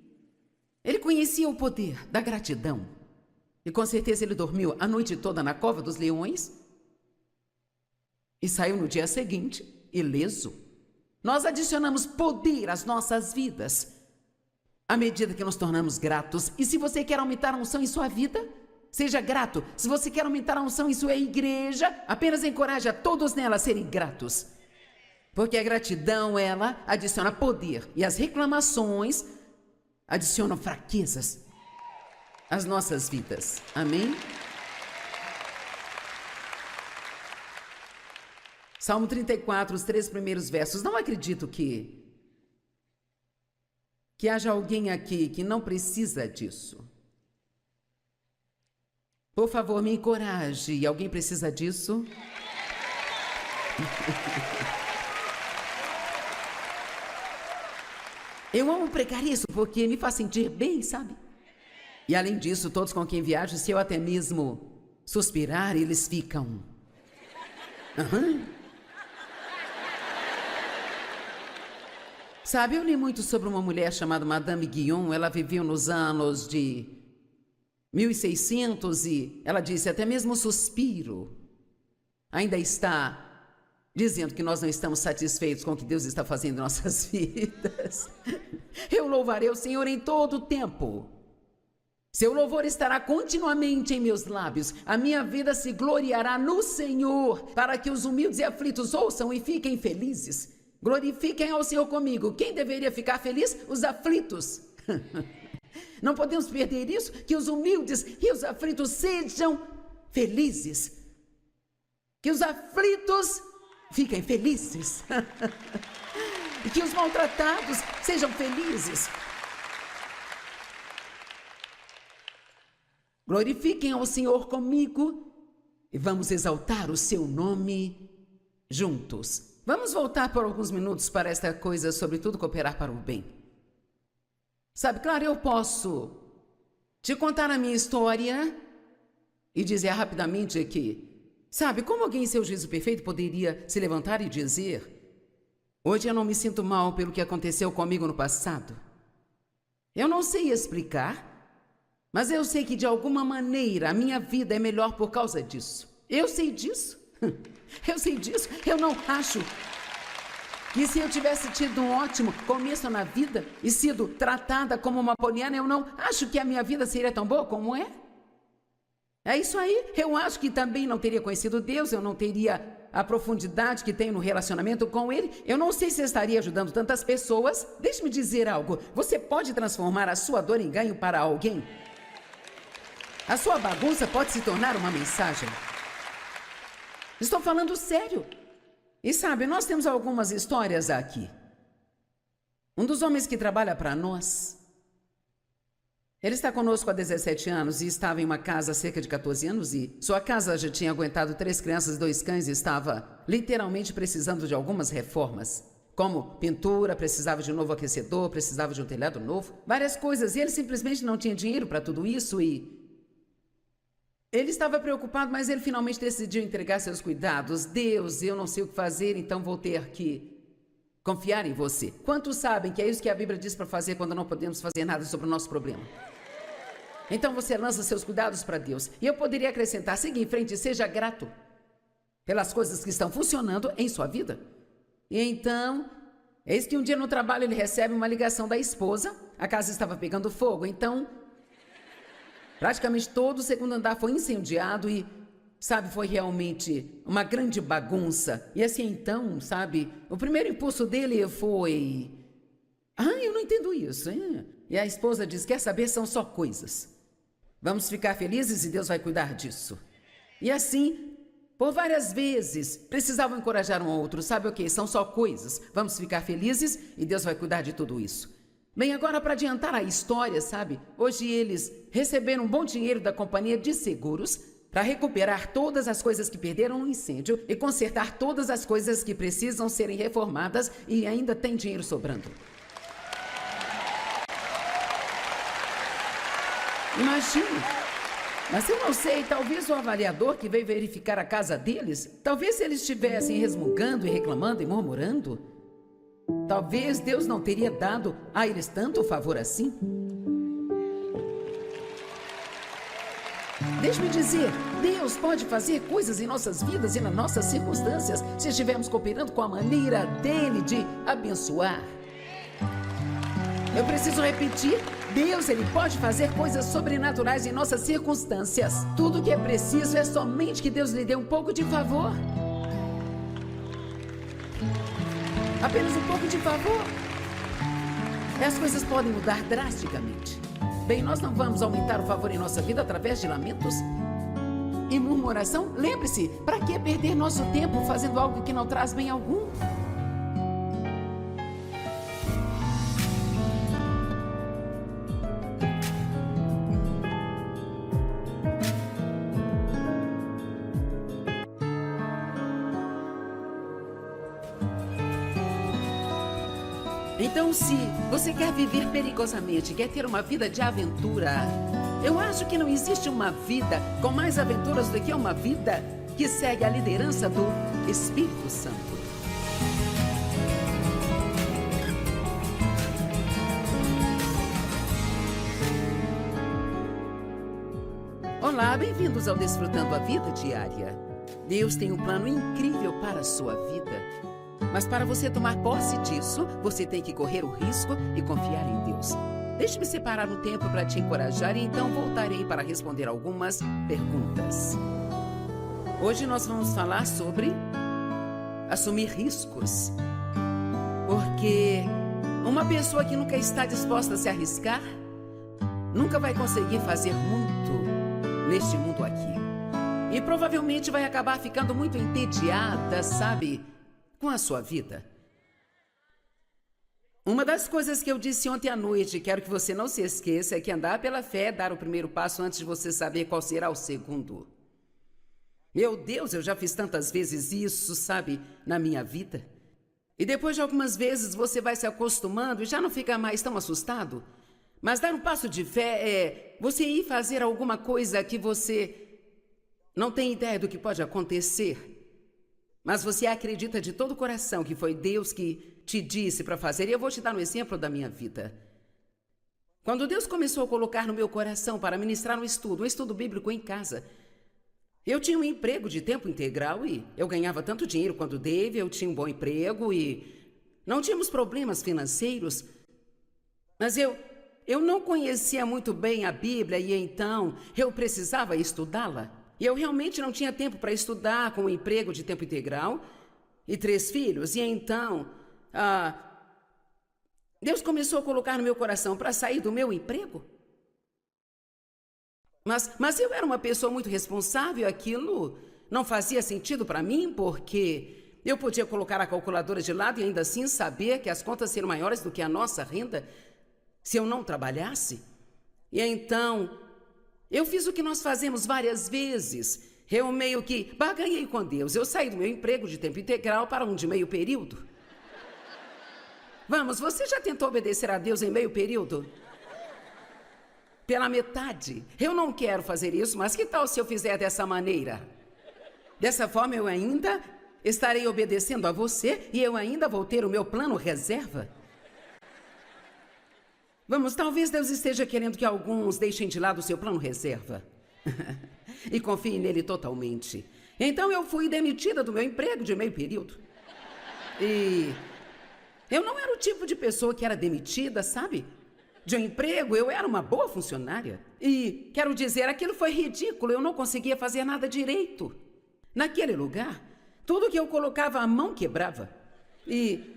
S1: Ele conhecia o poder da gratidão. E com certeza ele dormiu a noite toda na cova dos leões e saiu no dia seguinte, ileso. Nós adicionamos poder às nossas vidas à medida que nos tornamos gratos. E se você quer aumentar a unção em sua vida, seja grato. Se você quer aumentar a unção em sua igreja, apenas encoraje a todos nela a serem gratos. Porque a gratidão, ela adiciona poder. E as reclamações adicionam fraquezas às nossas vidas. Amém? Salmo 34, os 3 primeiros versos. Não acredito que haja alguém aqui que não precisa disso. Por favor, me encoraje. Alguém precisa disso? Eu amo pregar isso porque me faz sentir bem, sabe? E além disso, todos com quem viajo, se eu até mesmo suspirar, eles ficam... Sabe, eu li muito sobre uma mulher chamada Madame Guyon. Ela viveu nos anos de 1600 e ela disse: até mesmo o suspiro ainda está dizendo que nós não estamos satisfeitos com o que Deus está fazendo em nossas vidas. Eu louvarei o Senhor em todo o tempo. Seu louvor estará continuamente em meus lábios. A minha vida se gloriará no Senhor, para que os humildes e aflitos ouçam e fiquem felizes. Glorifiquem ao Senhor comigo. Quem deveria ficar feliz? Os aflitos. Não podemos perder isso, que os humildes e os aflitos sejam felizes. Que os aflitos fiquem felizes. E que os maltratados sejam felizes. Glorifiquem ao Senhor comigo e vamos exaltar o seu nome juntos. Vamos voltar por alguns minutos para esta coisa, sobretudo cooperar para o bem. Sabe, claro, eu posso te contar a minha história e dizer rapidamente que, sabe, como alguém em seu juízo perfeito poderia se levantar e dizer: hoje eu não me sinto mal pelo que aconteceu comigo no passado. Eu não sei explicar, mas eu sei que de alguma maneira a minha vida é melhor por causa disso. Eu sei disso. Eu sei disso. Eu não acho que se eu tivesse tido um ótimo começo na vida e sido tratada como uma poliana, eu não acho que a minha vida seria tão boa como é. É isso aí. Eu acho que também não teria conhecido Deus, eu não teria a profundidade que tenho no relacionamento com Ele. Eu não sei se estaria ajudando tantas pessoas. Deixe-me dizer algo. Você pode transformar a sua dor em ganho para alguém. A sua bagunça pode se tornar uma mensagem. Estou falando sério. E sabe, nós temos algumas histórias aqui. Um dos homens que trabalha para nós, ele está conosco há 17 anos e estava em uma casa há cerca de 14 anos e sua casa já tinha aguentado 3 crianças e 2 cães e estava literalmente precisando de algumas reformas. Como pintura, precisava de um novo aquecedor, precisava de um telhado novo, várias coisas. E ele simplesmente não tinha dinheiro para tudo isso e ele estava preocupado, mas ele finalmente decidiu entregar seus cuidados. Deus, eu não sei o que fazer, então vou ter que confiar em você. Quantos sabem que é isso que a Bíblia diz para fazer quando não podemos fazer nada sobre o nosso problema? Então você lança seus cuidados para Deus. E eu poderia acrescentar: siga em frente e seja grato pelas coisas que estão funcionando em sua vida. E então, eis que um dia no trabalho ele recebe uma ligação da esposa. A casa estava pegando fogo, então praticamente todo o segundo andar foi incendiado e, sabe, foi realmente uma grande bagunça. E assim, então, sabe, o primeiro impulso dele foi: eu não entendo isso. E a esposa diz: quer saber, são só coisas. Vamos ficar felizes e Deus vai cuidar disso. E assim, por várias vezes, precisavam encorajar um ao outro. Sabe o que? São só coisas. Vamos ficar felizes e Deus vai cuidar de tudo isso. Bem, agora para adiantar a história, sabe? Hoje eles receberam um bom dinheiro da companhia de seguros para recuperar todas as coisas que perderam no incêndio e consertar todas as coisas que precisam serem reformadas e ainda tem dinheiro sobrando. Imagine. Mas eu não sei, talvez o avaliador que veio verificar a casa deles, talvez eles estivessem resmungando e reclamando e murmurando. Talvez Deus não teria dado a eles tanto favor assim. Deixe-me dizer, Deus pode fazer coisas em nossas vidas e nas nossas circunstâncias se estivermos cooperando com a maneira dele de abençoar. Eu preciso repetir, Deus, ele pode fazer coisas sobrenaturais em nossas circunstâncias. Tudo o que é preciso é somente que Deus lhe dê um pouco de favor. Apenas um pouco de favor. E as coisas podem mudar drasticamente. Bem, nós não vamos aumentar o favor em nossa vida através de lamentos e murmuração. Lembre-se, para que perder nosso tempo fazendo algo que não traz bem algum? Então, se você quer viver perigosamente, quer ter uma vida de aventura, eu acho que não existe uma vida com mais aventuras do que uma vida que segue a liderança do Espírito Santo. Olá, bem-vindos ao Desfrutando a Vida Diária. Deus tem um plano incrível para a sua vida. Mas para você tomar posse disso, você tem que correr o risco e confiar em Deus. Deixe-me separar um tempo para te encorajar e então voltarei para responder algumas perguntas. Hoje nós vamos falar sobre assumir riscos. Porque uma pessoa que nunca está disposta a se arriscar, nunca vai conseguir fazer muito neste mundo aqui. E provavelmente vai acabar ficando muito entediada, sabe, com a sua vida. Uma das coisas que eu disse ontem à noite, quero que você não se esqueça, é que andar pela fé é dar o primeiro passo antes de você saber qual será o segundo. Meu Deus, eu já fiz tantas vezes isso, sabe, na minha vida. E depois de algumas vezes você vai se acostumando e já não fica mais tão assustado. Mas dar um passo de fé é você ir fazer alguma coisa que você não tem ideia do que pode acontecer. Mas você acredita de todo o coração que foi Deus que te disse para fazer. E eu vou te dar um exemplo da minha vida. Quando Deus começou a colocar no meu coração para ministrar um estudo bíblico em casa, eu tinha um emprego de tempo integral e eu ganhava tanto dinheiro quanto Dave, eu tinha um bom emprego e não tínhamos problemas financeiros. Mas eu não conhecia muito bem a Bíblia e então eu precisava estudá-la. E eu realmente não tinha tempo para estudar com um emprego de tempo integral e 3 filhos. E então, Deus começou a colocar no meu coração para sair do meu emprego. Mas eu era uma pessoa muito responsável, aquilo não fazia sentido para mim, porque eu podia colocar a calculadora de lado e ainda assim saber que as contas seriam maiores do que a nossa renda se eu não trabalhasse. E então, eu fiz o que nós fazemos várias vezes. Eu meio que barganhei com Deus. Eu saí do meu emprego de tempo integral para um de meio período. Vamos, você já tentou obedecer a Deus em meio período? Pela metade. Eu não quero fazer isso, mas que tal se eu fizer dessa maneira? Dessa forma eu ainda estarei obedecendo a você e eu ainda vou ter o meu plano reserva. Vamos, talvez Deus esteja querendo que alguns deixem de lado o seu plano reserva e confiem nele totalmente. Então eu fui demitida do meu emprego de meio período. E eu não era o tipo de pessoa que era demitida, sabe? De um emprego, eu era uma boa funcionária. E, quero dizer, aquilo foi ridículo, eu não conseguia fazer nada direito. Naquele lugar, tudo que eu colocava a mão quebrava. E,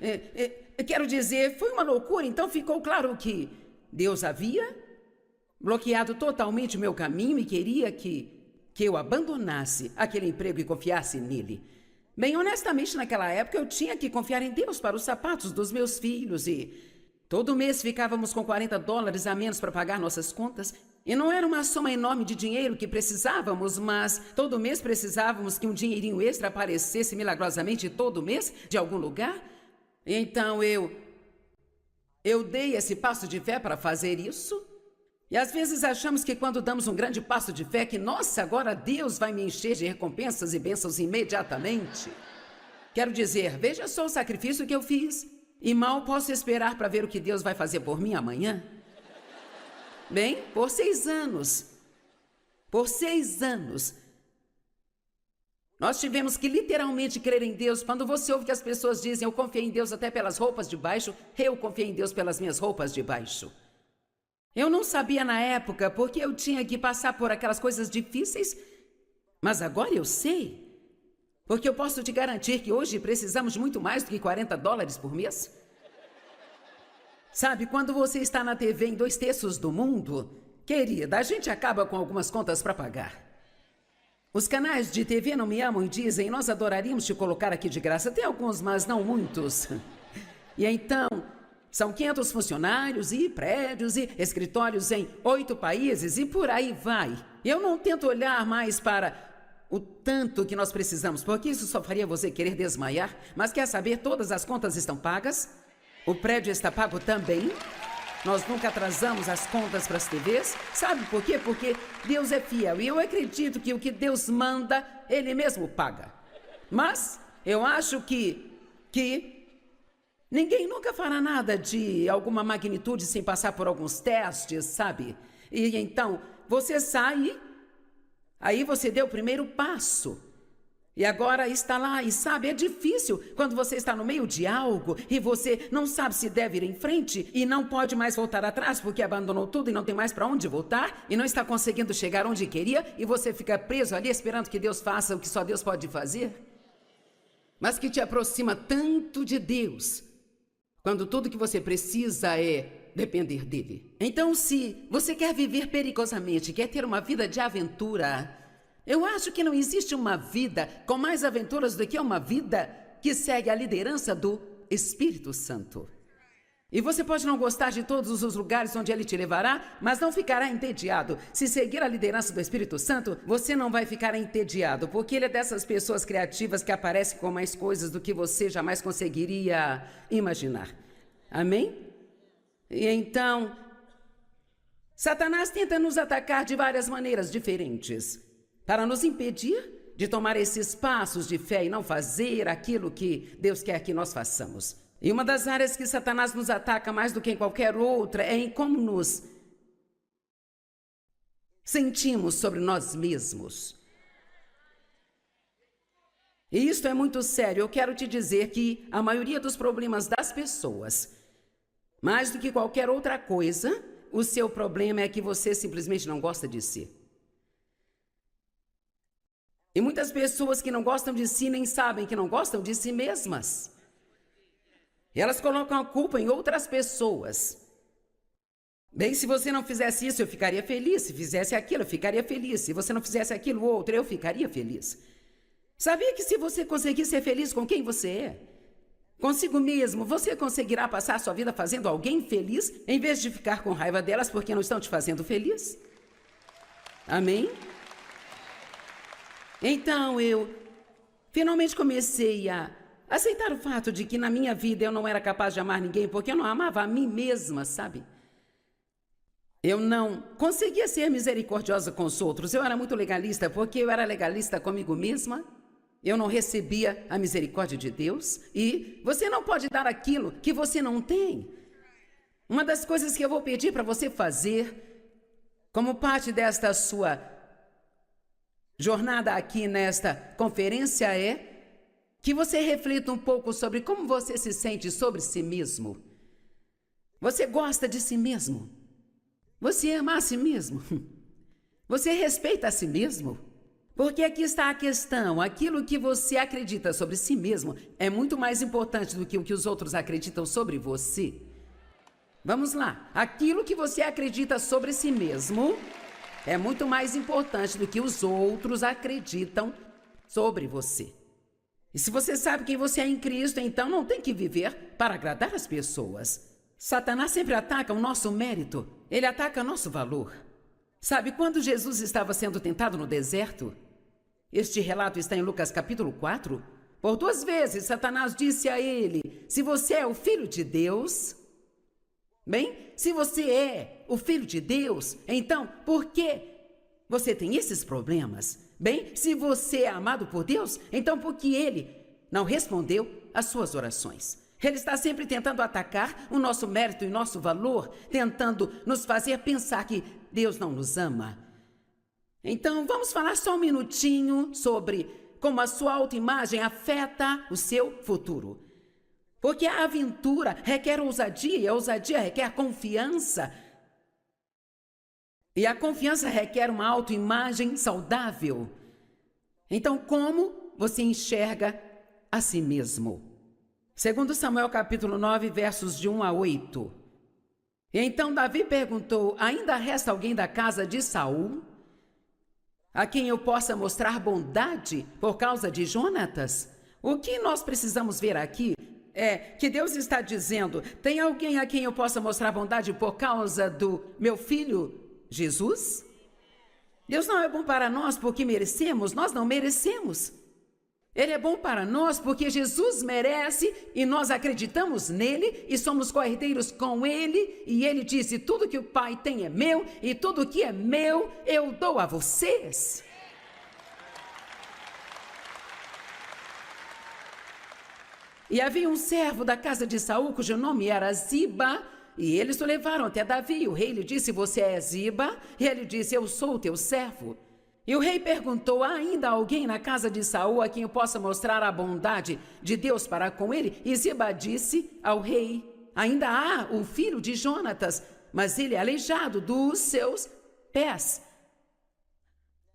S1: quero dizer, foi uma loucura, então ficou claro que Deus havia bloqueado totalmente o meu caminho e queria que eu abandonasse aquele emprego e confiasse nele. Bem, honestamente, naquela época eu tinha que confiar em Deus para os sapatos dos meus filhos e todo mês ficávamos com $40 a menos para pagar nossas contas. E não era uma soma enorme de dinheiro que precisávamos, mas todo mês precisávamos que um dinheirinho extra aparecesse milagrosamente todo mês de algum lugar. E então eu dei esse passo de fé para fazer isso. E às vezes achamos que quando damos um grande passo de fé, que nossa, agora Deus vai me encher de recompensas e bênçãos imediatamente. Quero dizer, veja só o sacrifício que eu fiz. E mal posso esperar para ver o que Deus vai fazer por mim amanhã. Bem, por 6 anos, nós tivemos que literalmente crer em Deus. Quando você ouve que as pessoas dizem, eu confiei em Deus até pelas roupas de baixo, eu confiei em Deus pelas minhas roupas de baixo. Eu não sabia na época porque eu tinha que passar por aquelas coisas difíceis, mas agora eu sei. Porque eu posso te garantir que hoje precisamos de muito mais do que $40 por mês. Sabe, quando você está na TV em 2/3 do mundo, querida, a gente acaba com algumas contas para pagar. Os canais de TV não me amam e dizem, nós adoraríamos te colocar aqui de graça. Tem alguns, mas não muitos. E então, são 500 funcionários e prédios e escritórios em 8 países e por aí vai. Eu não tento olhar mais para o tanto que nós precisamos, porque isso só faria você querer desmaiar. Mas quer saber, todas as contas estão pagas, o prédio está pago também, nós nunca atrasamos as contas para as TVs. Sabe por quê? Porque Deus é fiel e eu acredito que o que Deus manda, Ele mesmo paga. Mas eu acho que ninguém nunca fará nada de alguma magnitude sem passar por alguns testes, sabe? E então, você sai Aí você deu o primeiro passo. E agora está lá, e sabe, é difícil quando você está no meio de algo e você não sabe se deve ir em frente e não pode mais voltar atrás porque abandonou tudo e não tem mais para onde voltar e não está conseguindo chegar onde queria e você fica preso ali esperando que Deus faça o que só Deus pode fazer. Mas que te aproxima tanto de Deus, quando tudo que você precisa é depender dele. Então, se você quer viver perigosamente, quer ter uma vida de aventura, eu acho que não existe uma vida com mais aventuras do que uma vida que segue a liderança do Espírito Santo. E você pode não gostar de todos os lugares onde ele te levará, mas não ficará entediado. Se seguir a liderança do Espírito Santo, você não vai ficar entediado, porque ele é dessas pessoas criativas que aparecem com mais coisas do que você jamais conseguiria imaginar. Amém? E então, Satanás tenta nos atacar de várias maneiras diferentes, para nos impedir de tomar esses passos de fé e não fazer aquilo que Deus quer que nós façamos. E uma das áreas que Satanás nos ataca mais do que em qualquer outra é em como nos sentimos sobre nós mesmos. E isto é muito sério. Eu quero te dizer que a maioria dos problemas das pessoas, mais do que qualquer outra coisa, o seu problema é que você simplesmente não gosta de si. E muitas pessoas que não gostam de si nem sabem que não gostam de si mesmas. E elas colocam a culpa em outras pessoas. Bem, se você não fizesse isso, eu ficaria feliz. Se fizesse aquilo, eu ficaria feliz. Se você não fizesse aquilo outro, eu ficaria feliz. Sabia que se você conseguir ser feliz com quem você é, consigo mesmo, você conseguirá passar a sua vida fazendo alguém feliz, em vez de ficar com raiva delas porque não estão te fazendo feliz? Amém? Então, eu finalmente comecei a aceitar o fato de que na minha vida eu não era capaz de amar ninguém porque eu não amava a mim mesma, sabe? Eu não conseguia ser misericordiosa com os outros. Eu era muito legalista porque eu era legalista comigo mesma. Eu não recebia a misericórdia de Deus. E você não pode dar aquilo que você não tem. Uma das coisas que eu vou pedir para você fazer, como parte desta sua jornada aqui nesta conferência, é que você reflita um pouco sobre como você se sente sobre si mesmo. Você gosta de si mesmo? Você ama a si mesmo? Você respeita a si mesmo? Porque aqui está a questão. Aquilo que você acredita sobre si mesmo é muito mais importante do que o que os outros acreditam sobre você. Vamos lá. Aquilo que você acredita sobre si mesmo é muito mais importante do que os outros acreditam sobre você. E se você sabe quem você é em Cristo, então não tem que viver para agradar as pessoas. Satanás sempre ataca o nosso mérito. Ele ataca nosso valor. Sabe, quando Jesus estava sendo tentado no deserto, este relato está em Lucas capítulo 4, por 2 vezes Satanás disse a ele: se você é o filho de Deus, bem, se você é o filho de Deus, então por que você tem esses problemas? Bem, se você é amado por Deus, então por que ele não respondeu às suas orações? Ele está sempre tentando atacar o nosso mérito e nosso valor, tentando nos fazer pensar que Deus não nos ama. Então, vamos falar só um minutinho sobre como a sua autoimagem afeta o seu futuro. Porque a aventura requer ousadia, e a ousadia requer confiança. E a confiança requer uma autoimagem saudável. Então, como você enxerga a si mesmo? Segundo Samuel capítulo 9, versos de 1 a 8. E então Davi perguntou: ainda resta alguém da casa de Saul a quem eu possa mostrar bondade por causa de Jonatas? O que nós precisamos ver aqui é que Deus está dizendo: tem alguém a quem eu possa mostrar bondade por causa do meu filho Jesus? Deus não é bom para nós porque merecemos, nós não merecemos. Ele é bom para nós porque Jesus merece e nós acreditamos nele e somos co-herdeiros com ele. E ele disse: tudo que o Pai tem é meu e tudo que é meu eu dou a vocês. E havia um servo da casa de Saul cujo nome era Ziba, e eles o levaram até Davi. O rei lhe disse: você é Ziba? E ele disse: eu sou o teu servo. E o rei perguntou: há ainda alguém na casa de Saul a quem eu possa mostrar a bondade de Deus para com ele? E Ziba disse ao rei: ainda há o filho de Jonatas, mas ele é aleijado dos seus pés.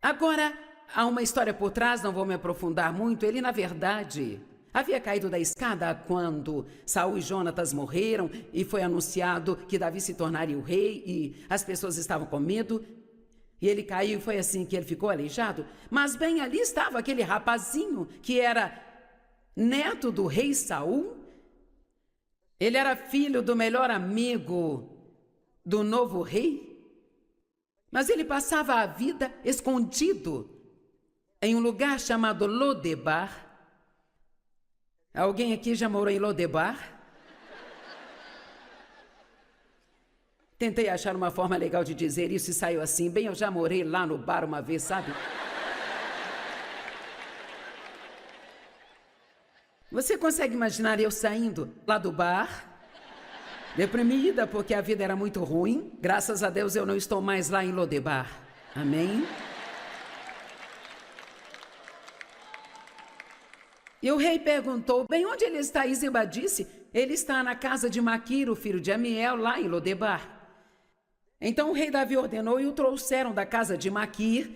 S1: Agora, há uma história por trás, não vou me aprofundar muito. Ele, na verdade, havia caído da escada quando Saul e Jonatas morreram e foi anunciado que Davi se tornaria o rei e as pessoas estavam com medo. E ele caiu e foi assim que ele ficou aleijado. Mas bem ali estava aquele rapazinho que era neto do rei Saul. Ele era filho do melhor amigo do novo rei. Mas ele passava a vida escondido em um lugar chamado Lodebar. Alguém aqui já morou em Lodebar? Tentei achar uma forma legal de dizer isso e saiu assim. Bem, eu já morei lá no bar uma vez, sabe? Você consegue imaginar eu saindo lá do bar, deprimida porque a vida era muito ruim? Graças a Deus eu não estou mais lá em Lodebar. Amém? E o rei perguntou: bem, onde ele está? E Ziba disse: ele está na casa de Maquir, filho de Amiel, lá em Lodebar. Então o rei Davi ordenou e o trouxeram da casa de Maquir,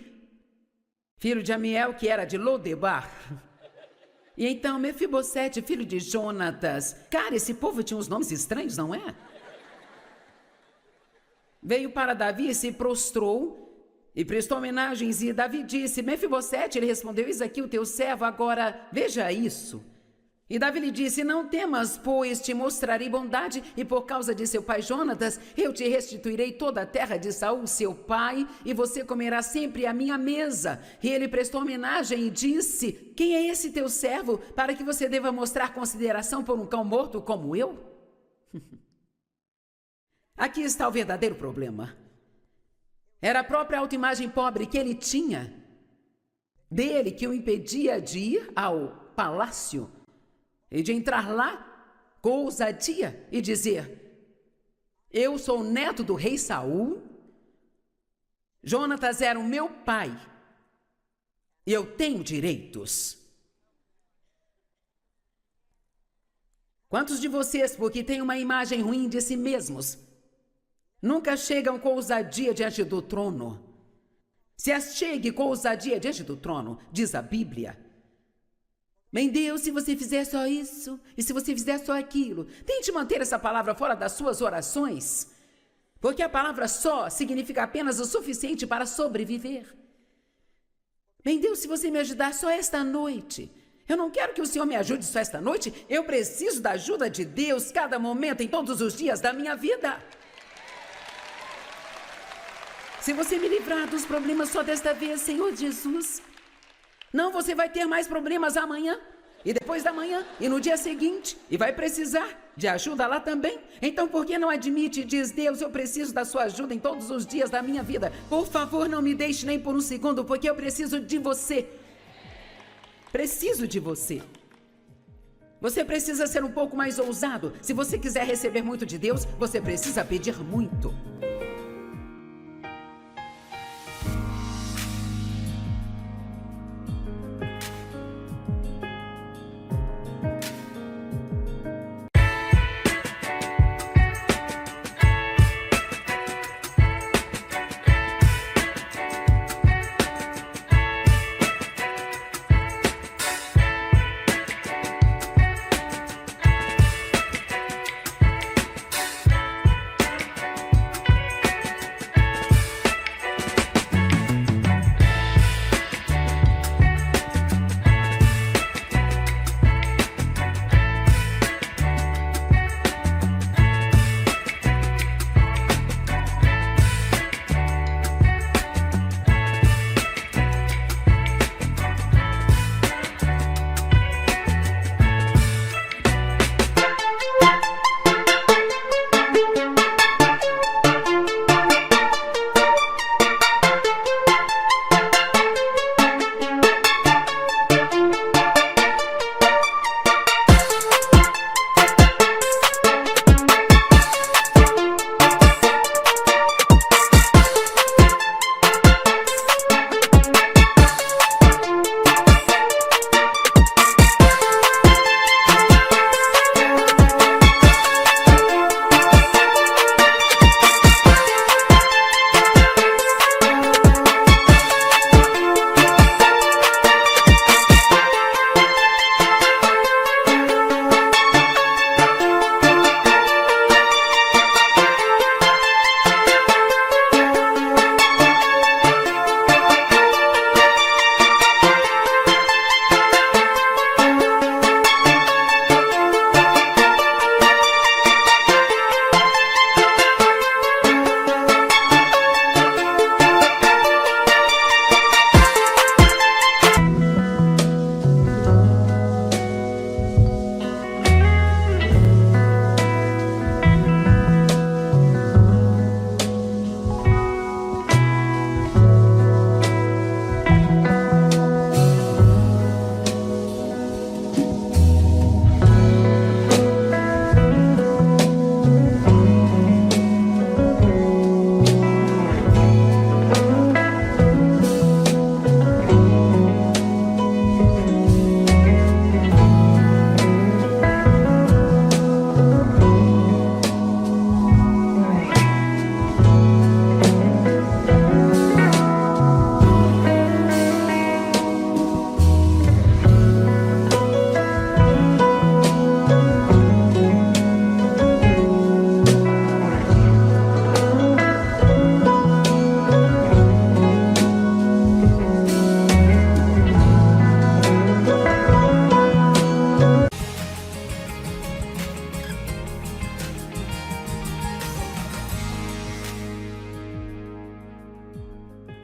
S1: filho de Amiel, que era de Lodebar. E então Mefibosete, filho de Jonatas, cara, esse povo tinha uns nomes estranhos, não é? Veio para Davi e se prostrou e prestou homenagens. E Davi disse: Mefibosete, ele respondeu: eis aqui o teu servo, agora veja isso. E Davi lhe disse: não temas, pois te mostrarei bondade, e por causa de seu pai Jonatas, eu te restituirei toda a terra de Saul, seu pai, e você comerá sempre à minha mesa. E ele prestou homenagem e disse: quem é esse teu servo, para que você deva mostrar consideração por um cão morto como eu? Aqui está o verdadeiro problema. Era a própria autoimagem pobre que ele tinha dele que o impedia de ir ao palácio e de entrar lá com ousadia e dizer: eu sou o neto do rei Saul, Jonatas era o meu pai, e eu tenho direitos. Quantos de vocês, porque têm uma imagem ruim de si mesmos, nunca chegam com ousadia diante do trono? Se achegue com ousadia diante do trono, diz a Bíblia. Bem, Deus, se você fizer só isso, e se você fizer só aquilo, tente manter essa palavra fora das suas orações, porque a palavra só significa apenas o suficiente para sobreviver. Bem, Deus, se você me ajudar só esta noite, eu não quero que o Senhor me ajude só esta noite, eu preciso da ajuda de Deus cada momento, em todos os dias da minha vida. Se você me livrar dos problemas só desta vez, Senhor Jesus, não, você vai ter mais problemas amanhã, e depois da manhã, e no dia seguinte, e vai precisar de ajuda lá também. Então, por que não admite e diz: Deus, eu preciso da sua ajuda em todos os dias da minha vida. Por favor, não me deixe nem por um segundo, porque eu preciso de você. Preciso de você. Você precisa ser um pouco mais ousado. Se você quiser receber muito de Deus, você precisa pedir muito.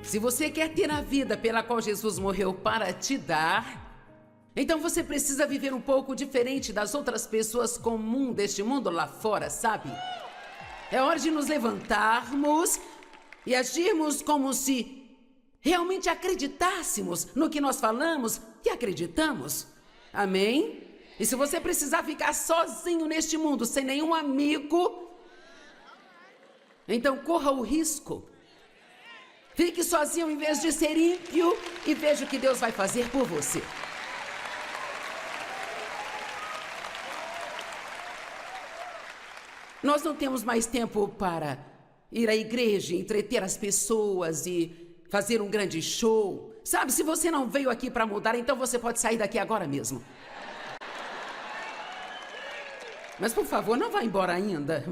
S1: Se você quer ter a vida pela qual Jesus morreu para te dar, então você precisa viver um pouco diferente das outras pessoas comuns deste mundo lá fora, sabe? É hora de nos levantarmos e agirmos como se realmente acreditássemos no que nós falamos que acreditamos. Amém? E se você precisar ficar sozinho neste mundo, sem nenhum amigo, então corra o risco. Fique sozinho em vez de ser ímpio e veja o que Deus vai fazer por você. Nós não temos mais tempo para ir à igreja, entreter as pessoas e fazer um grande show. Sabe, se você não veio aqui para mudar, então você pode sair daqui agora mesmo. Mas, por favor, não vá embora ainda.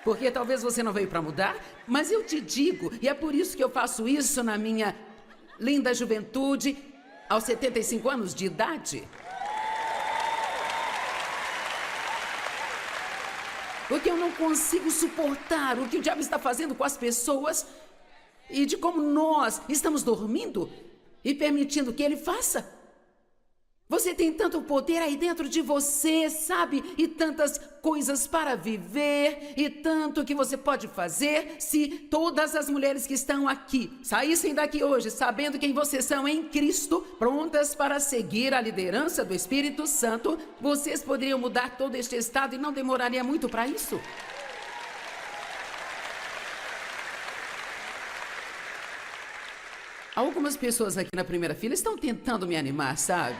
S1: Porque talvez você não veio para mudar, mas eu te digo, e é por isso que eu faço isso na minha linda juventude, aos 75 anos de idade. Porque eu não consigo suportar o que o diabo está fazendo com as pessoas e de como nós estamos dormindo e permitindo que ele faça. Você tem tanto poder aí dentro de você, sabe? E tantas coisas para viver e tanto que você pode fazer se todas as mulheres que estão aqui saíssem daqui hoje sabendo quem vocês são em Cristo, prontas para seguir a liderança do Espírito Santo, vocês poderiam mudar todo este estado e não demoraria muito para isso. Algumas pessoas aqui na primeira fila estão tentando me animar, sabe?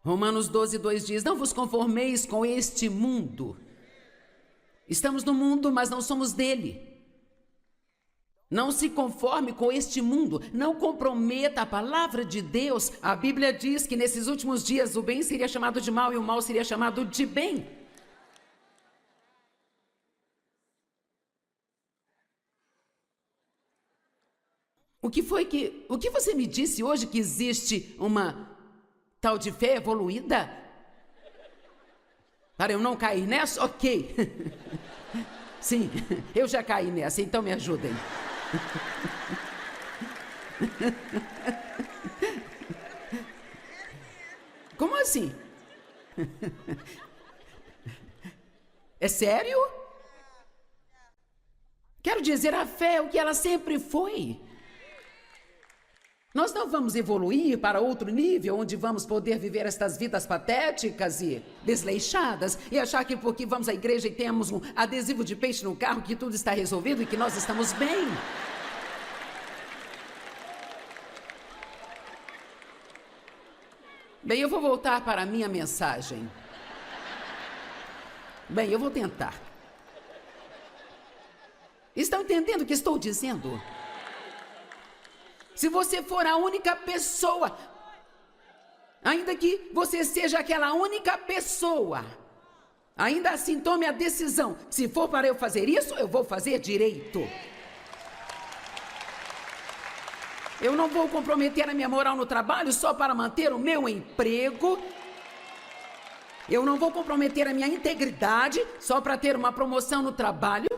S1: Romanos 12:2 diz: não vos conformeis com este mundo. Estamos no mundo, mas não somos dele. Não se conforme com este mundo, não comprometa a palavra de Deus. A Bíblia diz que nesses últimos dias o bem seria chamado de mal e o mal seria chamado de bem. O que você me disse hoje que existe uma tal de fé evoluída? Para eu não cair nessa? Ok. Sim, eu já caí nessa, então me ajudem. Como assim? É sério? Quero dizer, a fé é o que ela sempre foi. Nós não vamos evoluir para outro nível, onde vamos poder viver estas vidas patéticas e desleixadas e achar que porque vamos à igreja e temos um adesivo de peixe no carro que tudo está resolvido e que nós estamos bem. Bem, eu vou voltar para a minha mensagem. Bem, eu vou tentar. Estão entendendo o que estou dizendo? Se você for a única pessoa, ainda que você seja aquela única pessoa, ainda assim tome a decisão. Se for para eu fazer isso, eu vou fazer direito. Eu não vou comprometer a minha moral no trabalho só para manter o meu emprego. Eu não vou comprometer a minha integridade só para ter uma promoção no trabalho.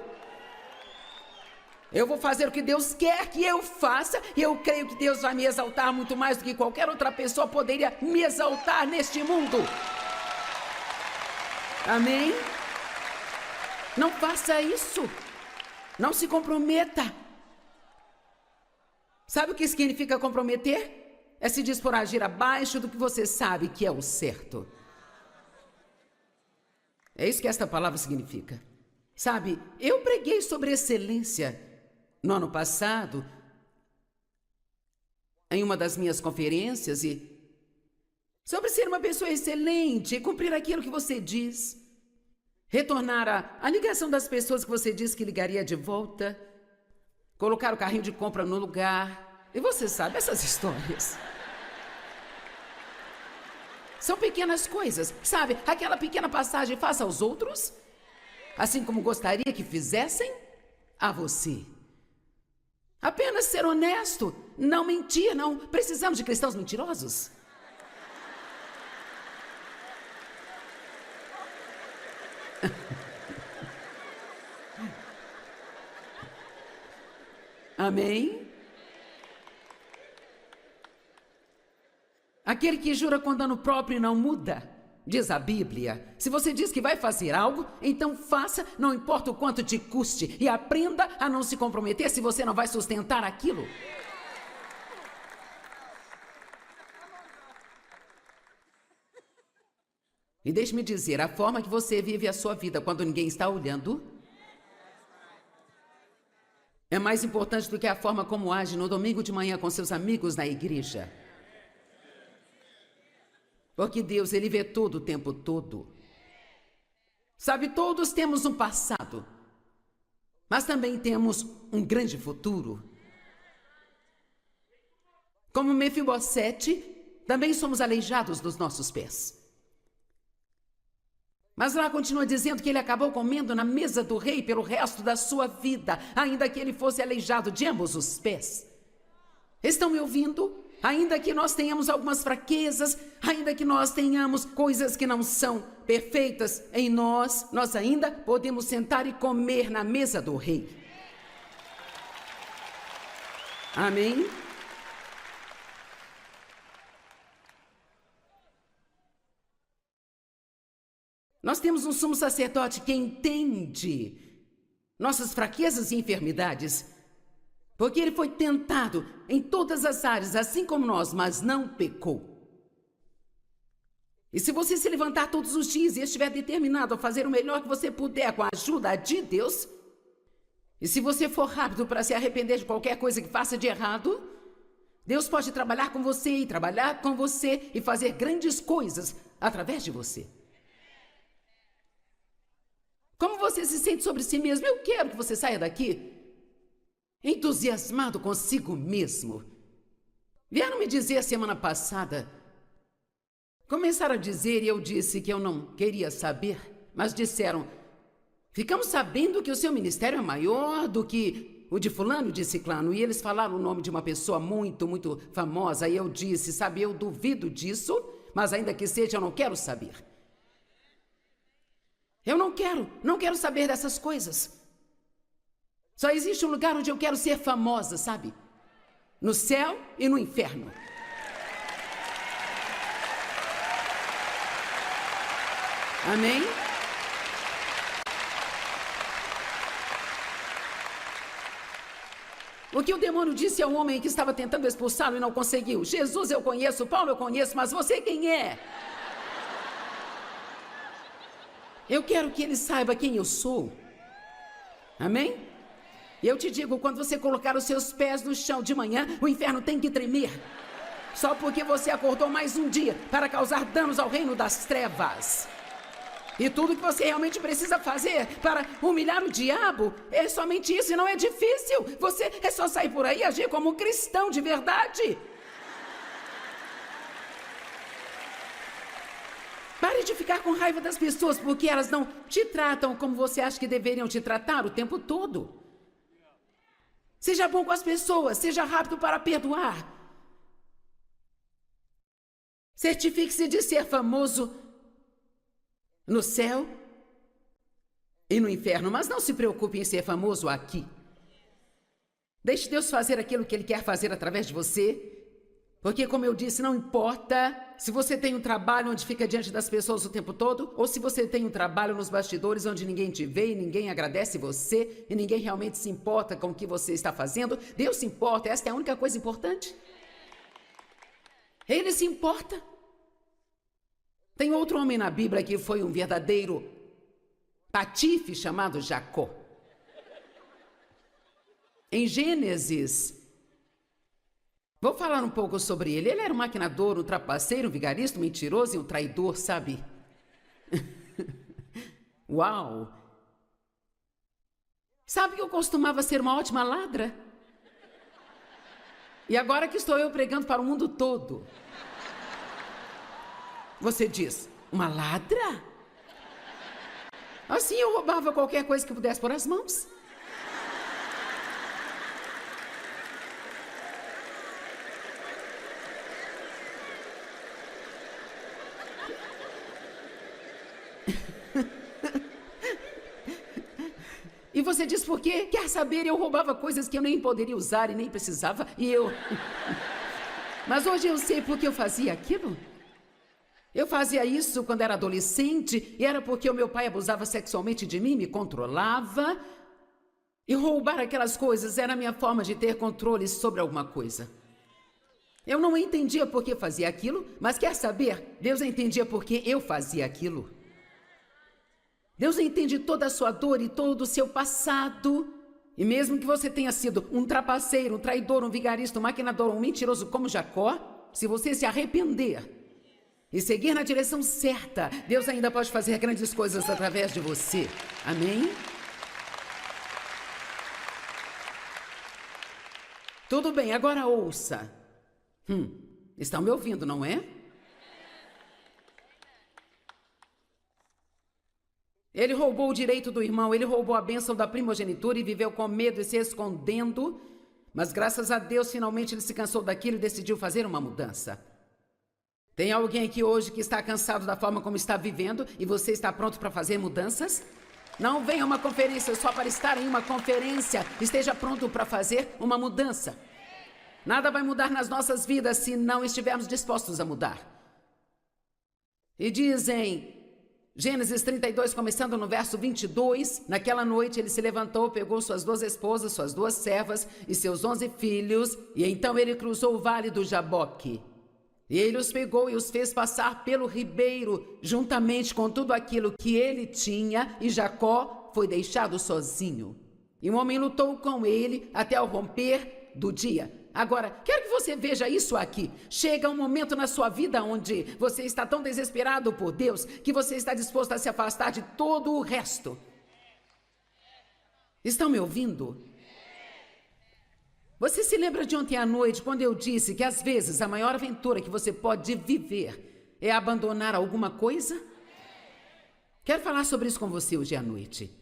S1: Eu vou fazer o que Deus quer que eu faça, e eu creio que Deus vai me exaltar muito mais do que qualquer outra pessoa poderia me exaltar neste mundo. Amém? Não faça isso. Não se comprometa. Sabe o que significa comprometer? É se dispor a agir abaixo do que você sabe que é o certo. É isso que esta palavra significa. Sabe, eu preguei sobre excelência no ano passado, em uma das minhas conferências, e sobre ser uma pessoa excelente e cumprir aquilo que você diz, retornar a ligação das pessoas que você disse que ligaria de volta, colocar o carrinho de compra no lugar, e você sabe essas histórias. São pequenas coisas, sabe? Aquela pequena passagem, faça aos outros, assim como gostaria que fizessem a você. Apenas ser honesto, não mentir, não precisamos de cristãos mentirosos. Amém? Aquele que jura com dano próprio não muda. Diz a Bíblia, se você diz que vai fazer algo, então faça, não importa o quanto te custe, e aprenda a não se comprometer se você não vai sustentar aquilo. E deixe-me dizer, a forma que você vive a sua vida quando ninguém está olhando é mais importante do que a forma como age no domingo de manhã com seus amigos na igreja. Porque Deus, Ele vê tudo o tempo todo. Sabe, todos temos um passado, mas também temos um grande futuro. Como Mefibosete, também somos aleijados dos nossos pés. Mas lá continua dizendo que ele acabou comendo na mesa do rei pelo resto da sua vida, ainda que ele fosse aleijado de ambos os pés. Estão me ouvindo? Ainda que nós tenhamos algumas fraquezas, ainda que nós tenhamos coisas que não são perfeitas em nós, nós ainda podemos sentar e comer na mesa do rei. Amém? Nós temos um sumo sacerdote que entende nossas fraquezas e enfermidades, porque ele foi tentado em todas as áreas, assim como nós, mas não pecou. E se você se levantar todos os dias e estiver determinado a fazer o melhor que você puder com a ajuda de Deus, e se você for rápido para se arrepender de qualquer coisa que faça de errado, Deus pode trabalhar com você e trabalhar com você e fazer grandes coisas através de você. Como você se sente sobre si mesmo? Eu quero que você saia daqui entusiasmado consigo mesmo. Vieram me dizer semana passada, começaram a dizer e eu disse que eu não queria saber, mas disseram, ficamos sabendo que o seu ministério é maior do que o de fulano e de ciclano, e eles falaram o nome de uma pessoa muito, muito famosa, e eu disse, sabe, eu duvido disso, mas ainda que seja, eu não quero saber. Eu não quero saber dessas coisas. Só existe um lugar onde eu quero ser famosa, sabe? No céu e no inferno. Amém? O que o demônio disse ao homem que estava tentando expulsá-lo e não conseguiu? Jesus eu conheço, Paulo eu conheço, mas você quem é? Eu quero que ele saiba quem eu sou. Amém? E eu te digo, quando você colocar os seus pés no chão de manhã, o inferno tem que tremer. Só porque você acordou mais um dia para causar danos ao reino das trevas. E tudo que você realmente precisa fazer para humilhar o diabo é somente isso, e não é difícil. Você é só sair por aí e agir como um cristão de verdade. Pare de ficar com raiva das pessoas porque elas não te tratam como você acha que deveriam te tratar o tempo todo. Seja bom com as pessoas, seja rápido para perdoar. Certifique-se de ser famoso no céu e no inferno, mas não se preocupe em ser famoso aqui. Deixe Deus fazer aquilo que Ele quer fazer através de você. Porque, como eu disse, não importa se você tem um trabalho onde fica diante das pessoas o tempo todo, ou se você tem um trabalho nos bastidores onde ninguém te vê e ninguém agradece você e ninguém realmente se importa com o que você está fazendo. Deus se importa, esta é a única coisa importante. Ele se importa. Tem outro homem na Bíblia que foi um verdadeiro patife chamado Jacó. Em Gênesis, vou falar um pouco sobre ele. Ele era um maquinador, um trapaceiro, um vigarista, um mentiroso e um traidor, sabe? Uau! Sabe que eu costumava ser uma ótima ladra? E agora que estou eu pregando para o mundo todo. Você diz, uma ladra? Assim eu roubava qualquer coisa que pudesse pôr as mãos. E você diz por quê? Quer saber, eu roubava coisas que eu nem poderia usar e nem precisava, e eu... Mas hoje eu sei por que eu fazia aquilo. Eu fazia isso quando era adolescente, e era porque o meu pai abusava sexualmente de mim, me controlava, e roubar aquelas coisas era a minha forma de ter controle sobre alguma coisa. Eu não entendia por que fazia aquilo, mas quer saber? Deus entendia por que eu fazia aquilo. Deus entende toda a sua dor e todo o seu passado. E mesmo que você tenha sido um trapaceiro, um traidor, um vigarista, um maquinador, um mentiroso como Jacó, se você se arrepender e seguir na direção certa, Deus ainda pode fazer grandes coisas através de você. Amém? Tudo bem, agora ouça. Estão me ouvindo, não é? Ele roubou o direito do irmão, ele roubou a bênção da primogenitura e viveu com medo e se escondendo. Mas graças a Deus, finalmente ele se cansou daquilo e decidiu fazer uma mudança. Tem alguém aqui hoje que está cansado da forma como está vivendo e você está pronto para fazer mudanças? Não venha a uma conferência só para estar em uma conferência. Esteja pronto para fazer uma mudança. Nada vai mudar nas nossas vidas se não estivermos dispostos a mudar. E dizem... Gênesis 32, começando no verso 22, naquela noite ele se levantou, pegou suas 2 esposas, suas 2 servas e seus 11 filhos, e então ele cruzou o vale do Jaboque. E ele os pegou e os fez passar pelo ribeiro, juntamente com tudo aquilo que ele tinha, e Jacó foi deixado sozinho. E um homem lutou com ele até o romper do dia. Agora, quero que você veja isso aqui. Chega um momento na sua vida onde você está tão desesperado por Deus que você está disposto a se afastar de todo o resto. Estão me ouvindo? Você se lembra de ontem à noite, quando eu disse que às vezes a maior aventura que você pode viver é abandonar alguma coisa? Quero falar sobre isso com você hoje à noite.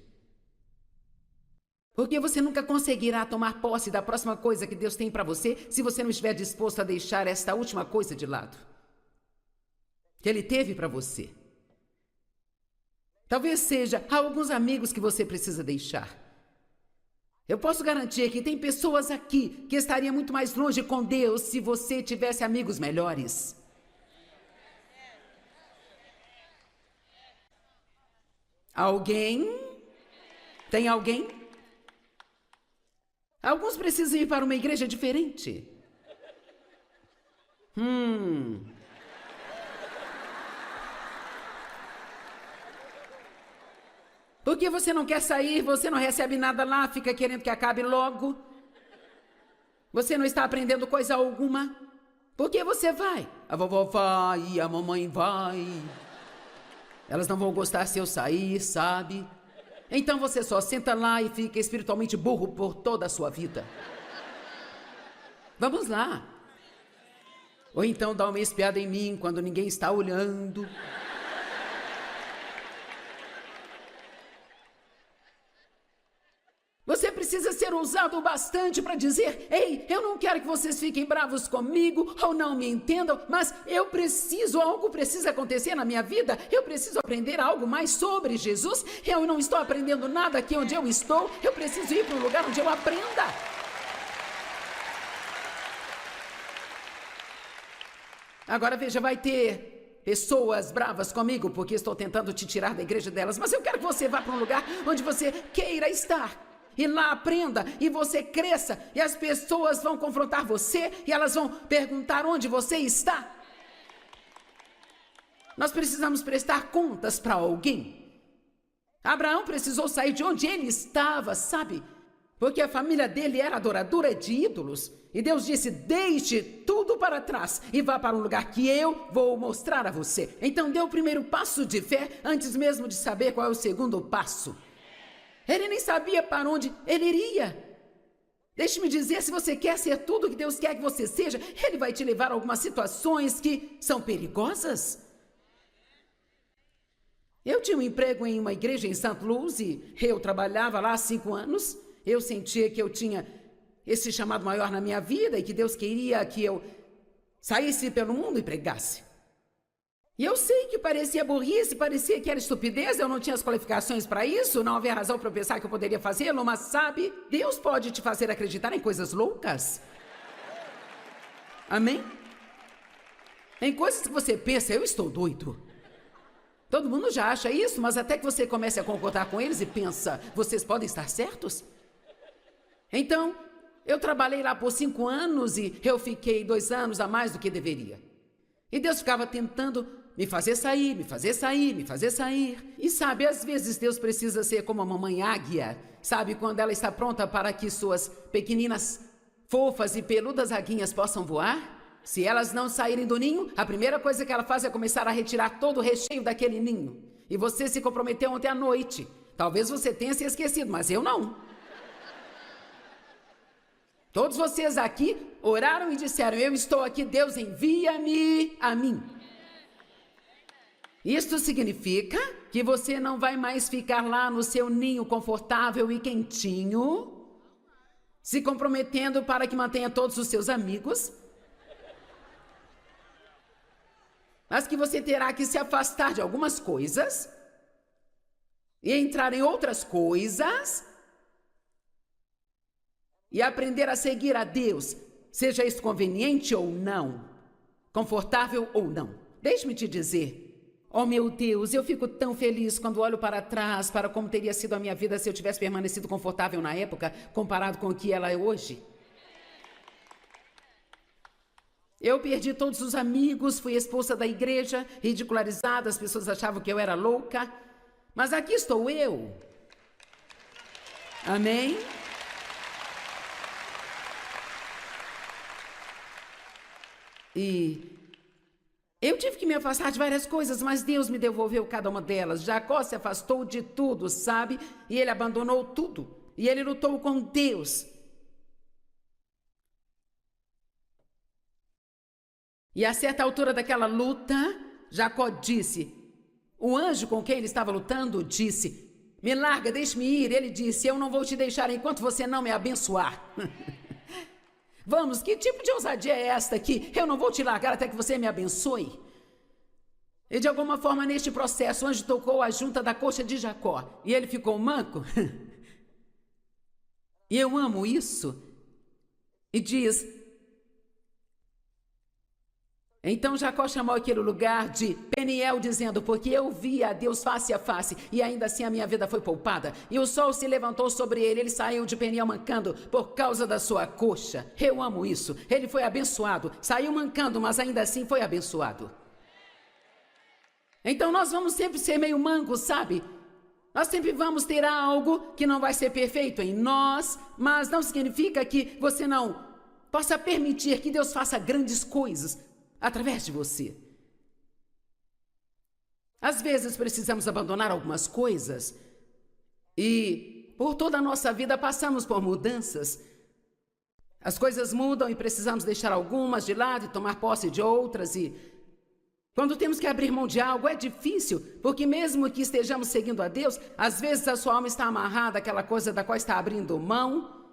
S1: Porque você nunca conseguirá tomar posse da próxima coisa que Deus tem para você se você não estiver disposto a deixar esta última coisa de lado que Ele teve para você. Talvez seja alguns amigos que você precisa deixar. Eu posso garantir que tem pessoas aqui que estariam muito mais longe com Deus se você tivesse amigos melhores. Alguém? Tem alguém? Alguns precisam ir para uma igreja diferente. Porque você não quer sair, você não recebe nada lá, fica querendo que acabe logo. Você não está aprendendo coisa alguma. Por que você vai? A vovó vai, a mamãe vai. Elas não vão gostar se eu sair, sabe? Então você só senta lá e fica espiritualmente burro por toda a sua vida. Vamos lá. Ou então dá uma espiada em mim quando ninguém está olhando. Você precisa ser ousado bastante para dizer: ei, eu não quero que vocês fiquem bravos comigo ou não me entendam, mas eu preciso, algo precisa acontecer na minha vida, eu preciso aprender algo mais sobre Jesus, eu não estou aprendendo nada aqui onde eu estou, eu preciso ir para um lugar onde eu aprenda. Agora veja, vai ter pessoas bravas comigo porque estou tentando te tirar da igreja delas, mas eu quero que você vá para um lugar onde você queira estar. E lá aprenda, e você cresça, e as pessoas vão confrontar você, e elas vão perguntar onde você está. Nós precisamos prestar contas para alguém. Abraão precisou sair de onde ele estava, sabe? Porque a família dele era adoradora de ídolos. E Deus disse: deixe tudo para trás e vá para um lugar que eu vou mostrar a você. Então deu o primeiro passo de fé, antes mesmo de saber qual é o segundo passo. Ele nem sabia para onde ele iria. Deixe-me dizer, se você quer ser tudo o que Deus quer que você seja, Ele vai te levar a algumas situações que são perigosas. Eu tinha um emprego em uma igreja em St. Louis e eu trabalhava lá há 5 anos. Eu sentia que eu tinha esse chamado maior na minha vida e que Deus queria que eu saísse pelo mundo e pregasse. E eu sei que parecia burrice, parecia que era estupidez, eu não tinha as qualificações para isso, não havia razão para eu pensar que eu poderia fazê-lo, mas sabe, Deus pode te fazer acreditar em coisas loucas. Amém? Em coisas que você pensa, eu estou doido. Todo mundo já acha isso, mas até que você comece a concordar com eles e pensa, vocês podem estar certos? Então, eu trabalhei lá por 5 anos e eu fiquei 2 anos a mais do que deveria. E Deus ficava tentando me fazer sair, me fazer sair, me fazer sair. E sabe, às vezes Deus precisa ser como a mamãe águia, sabe, quando ela está pronta para que suas pequeninas, fofas e peludas aguinhas possam voar? Se elas não saírem do ninho, a primeira coisa que ela faz é começar a retirar todo o recheio daquele ninho. E você se comprometeu ontem à noite. Talvez você tenha se esquecido, mas eu não. Todos vocês aqui oraram e disseram, eu estou aqui, Deus envia-me a mim. Isto significa que você não vai mais ficar lá no seu ninho confortável e quentinho, se comprometendo para que mantenha todos os seus amigos, mas que você terá que se afastar de algumas coisas e entrar em outras coisas e aprender a seguir a Deus, seja isso conveniente ou não, confortável ou não. Deixe-me te dizer, oh meu Deus, eu fico tão feliz quando olho para trás, para como teria sido a minha vida se eu tivesse permanecido confortável na época, comparado com o que ela é hoje. Eu perdi todos os amigos, fui expulsa da igreja, ridicularizada, as pessoas achavam que eu era louca, mas aqui estou eu. Amém? E eu tive que me afastar de várias coisas, mas Deus me devolveu cada uma delas. Jacó se afastou de tudo, sabe? E ele abandonou tudo. E ele lutou com Deus. E a certa altura daquela luta, Jacó disse, o anjo com quem ele estava lutando disse, me larga, deixe-me ir. Ele disse, eu não vou te deixar enquanto você não me abençoar. Vamos, que tipo de ousadia é esta que eu não vou te largar até que você me abençoe? E de alguma forma neste processo o anjo tocou a junta da coxa de Jacó e ele ficou manco. E eu amo isso. E diz, então Jacó chamou aquele lugar de Peniel, dizendo, porque eu vi a Deus face a face, e ainda assim a minha vida foi poupada. E o sol se levantou sobre ele, ele saiu de Peniel mancando por causa da sua coxa. Eu amo isso. Ele foi abençoado, saiu mancando, mas ainda assim foi abençoado. Então nós vamos sempre ser meio mancos, sabe? Nós sempre vamos ter algo que não vai ser perfeito em nós, mas não significa que você não possa permitir que Deus faça grandes coisas através de você. Às vezes precisamos abandonar algumas coisas e por toda a nossa vida passamos por mudanças. As coisas mudam e precisamos deixar algumas de lado e tomar posse de outras, e quando temos que abrir mão de algo é difícil, porque mesmo que estejamos seguindo a Deus, às vezes a sua alma está amarrada àquela coisa da qual está abrindo mão.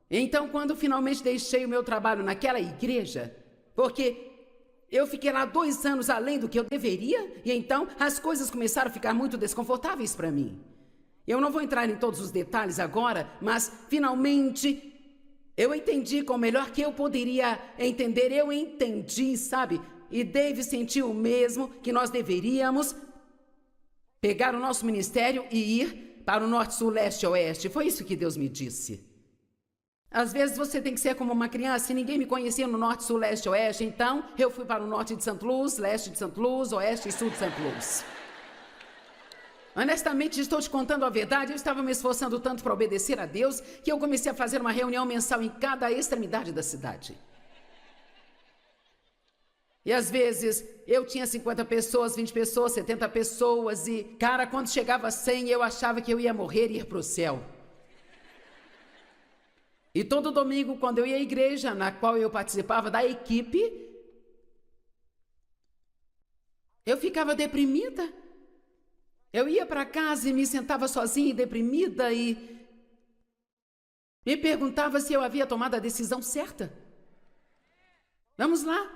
S1: Então, quando finalmente deixei o meu trabalho naquela igreja, porque eu fiquei lá 2 anos além do que eu deveria, e então as coisas começaram a ficar muito desconfortáveis para mim. Eu não vou entrar em todos os detalhes agora, mas finalmente eu entendi com o melhor que eu poderia entender. Eu entendi, sabe? E Dave sentiu o mesmo, que nós deveríamos pegar o nosso ministério e ir para o norte, sul, leste, oeste. Foi isso que Deus me disse. Às vezes você tem que ser como uma criança, e ninguém me conhecia no norte, sul, leste, oeste, então eu fui para o norte de St. Louis, leste de St. Louis, oeste e sul de St. Louis. Honestamente, estou te contando a verdade, eu estava me esforçando tanto para obedecer a Deus, que eu comecei a fazer uma reunião mensal em cada extremidade da cidade. E às vezes eu tinha 50 pessoas, 20 pessoas, 70 pessoas, e cara, quando chegava a 100, eu achava que eu ia morrer e ir para o céu. E todo domingo, quando eu ia à igreja, na qual eu participava da equipe, eu ficava deprimida. Eu ia para casa e me sentava sozinha e deprimida e me perguntava se eu havia tomado a decisão certa. Vamos lá.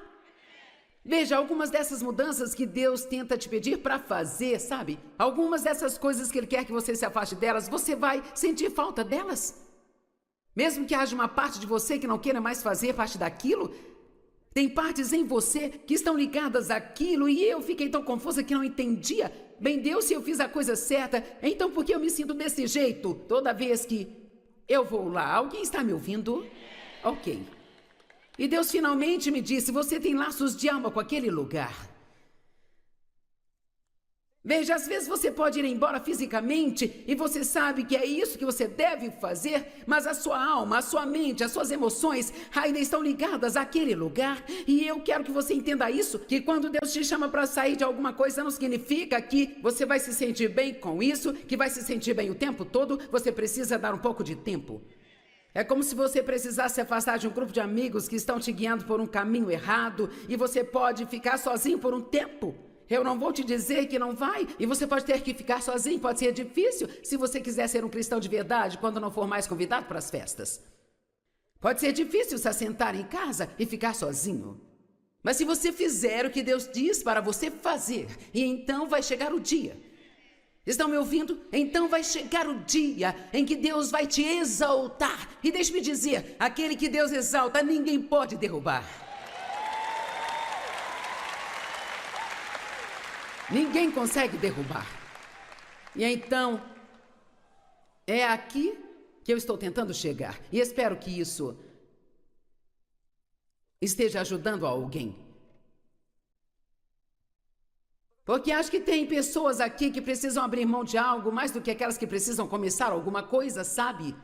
S1: Veja, algumas dessas mudanças que Deus tenta te pedir para fazer, sabe? Algumas dessas coisas que Ele quer que você se afaste delas, você vai sentir falta delas. Mesmo que haja uma parte de você que não queira mais fazer parte daquilo, tem partes em você que estão ligadas àquilo e eu fiquei tão confusa que não entendia. Bem, Deus, se eu fiz a coisa certa, então por que eu me sinto desse jeito toda vez que eu vou lá? Alguém está me ouvindo? Ok. E Deus finalmente me disse, você tem laços de alma com aquele lugar. Veja, às vezes você pode ir embora fisicamente e você sabe que é isso que você deve fazer, mas a sua alma, a sua mente, as suas emoções ainda estão ligadas àquele lugar. E eu quero que você entenda isso, que quando Deus te chama para sair de alguma coisa, não significa que você vai se sentir bem com isso, que vai se sentir bem o tempo todo. Você precisa dar um pouco de tempo. É como se você precisasse se afastar de um grupo de amigos que estão te guiando por um caminho errado e você pode ficar sozinho por um tempo. Eu não vou te dizer que não vai, e você pode ter que ficar sozinho, pode ser difícil se você quiser ser um cristão de verdade quando não for mais convidado para as festas. Pode ser difícil se assentar em casa e ficar sozinho. Mas se você fizer o que Deus diz para você fazer, e então vai chegar o dia. Estão me ouvindo? Então vai chegar o dia em que Deus vai te exaltar. E deixe-me dizer, aquele que Deus exalta, ninguém pode derrubar. Ninguém consegue derrubar. E então, é aqui que eu estou tentando chegar. E espero que isso esteja ajudando alguém. Porque acho que tem pessoas aqui que precisam abrir mão de algo mais do que aquelas que precisam começar alguma coisa, sabe?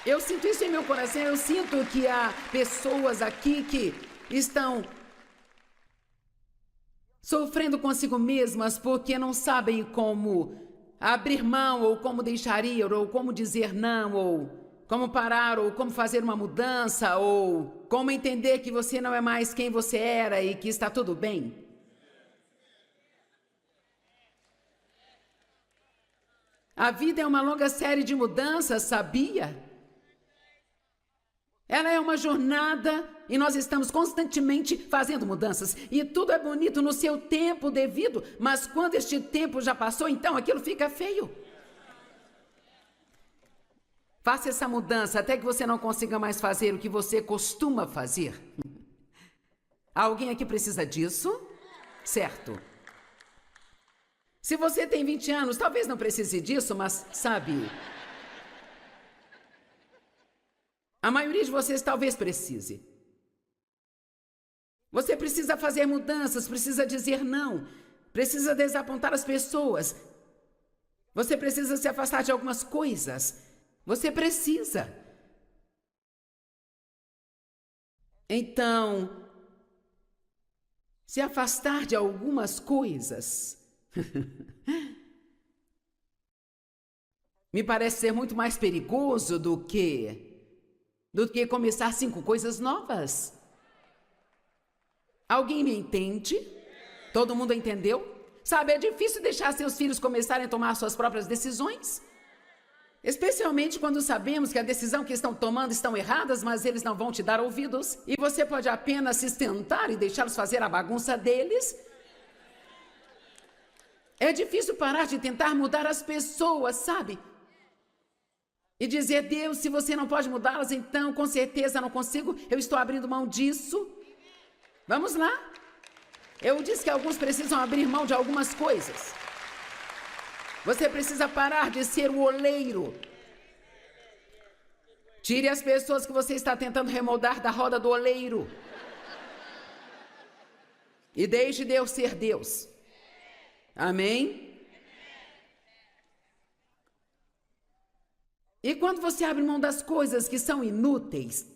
S1: Eu sinto isso em meu coração. Eu sinto que há pessoas aqui que estão sofrendo consigo mesmas porque não sabem como abrir mão, ou como deixar ir, ou como dizer não, ou como parar, ou como fazer uma mudança, ou como entender que você não é mais quem você era e que está tudo bem. A vida é uma longa série de mudanças, sabia? Ela é uma jornada e nós estamos constantemente fazendo mudanças. E tudo é bonito no seu tempo devido, mas quando este tempo já passou, então aquilo fica feio. Faça essa mudança até que você não consiga mais fazer o que você costuma fazer. Alguém aqui precisa disso? Certo. Se você tem 20 anos, talvez não precise disso, mas sabe... A maioria de vocês talvez precise. Você precisa fazer mudanças, precisa dizer não, precisa desapontar as pessoas. Você precisa se afastar de algumas coisas. Você precisa. Então, se afastar de algumas coisas me parece ser muito mais perigoso do que começar 5 coisas novas. Alguém me entende? Todo mundo entendeu? Sabe, é difícil deixar seus filhos começarem a tomar suas próprias decisões. Especialmente quando sabemos que a decisão que estão tomando estão erradas, mas eles não vão te dar ouvidos. E você pode apenas se sustentar e deixá-los fazer a bagunça deles. É difícil parar de tentar mudar as pessoas, sabe? E dizer, Deus, se você não pode mudá-las, então com certeza não consigo, eu estou abrindo mão disso. Vamos lá. Eu disse que alguns precisam abrir mão de algumas coisas. Você precisa parar de ser o oleiro. Tire as pessoas que você está tentando remoldar da roda do oleiro. E deixe Deus ser Deus. Amém? E quando você abre mão das coisas que são inúteis,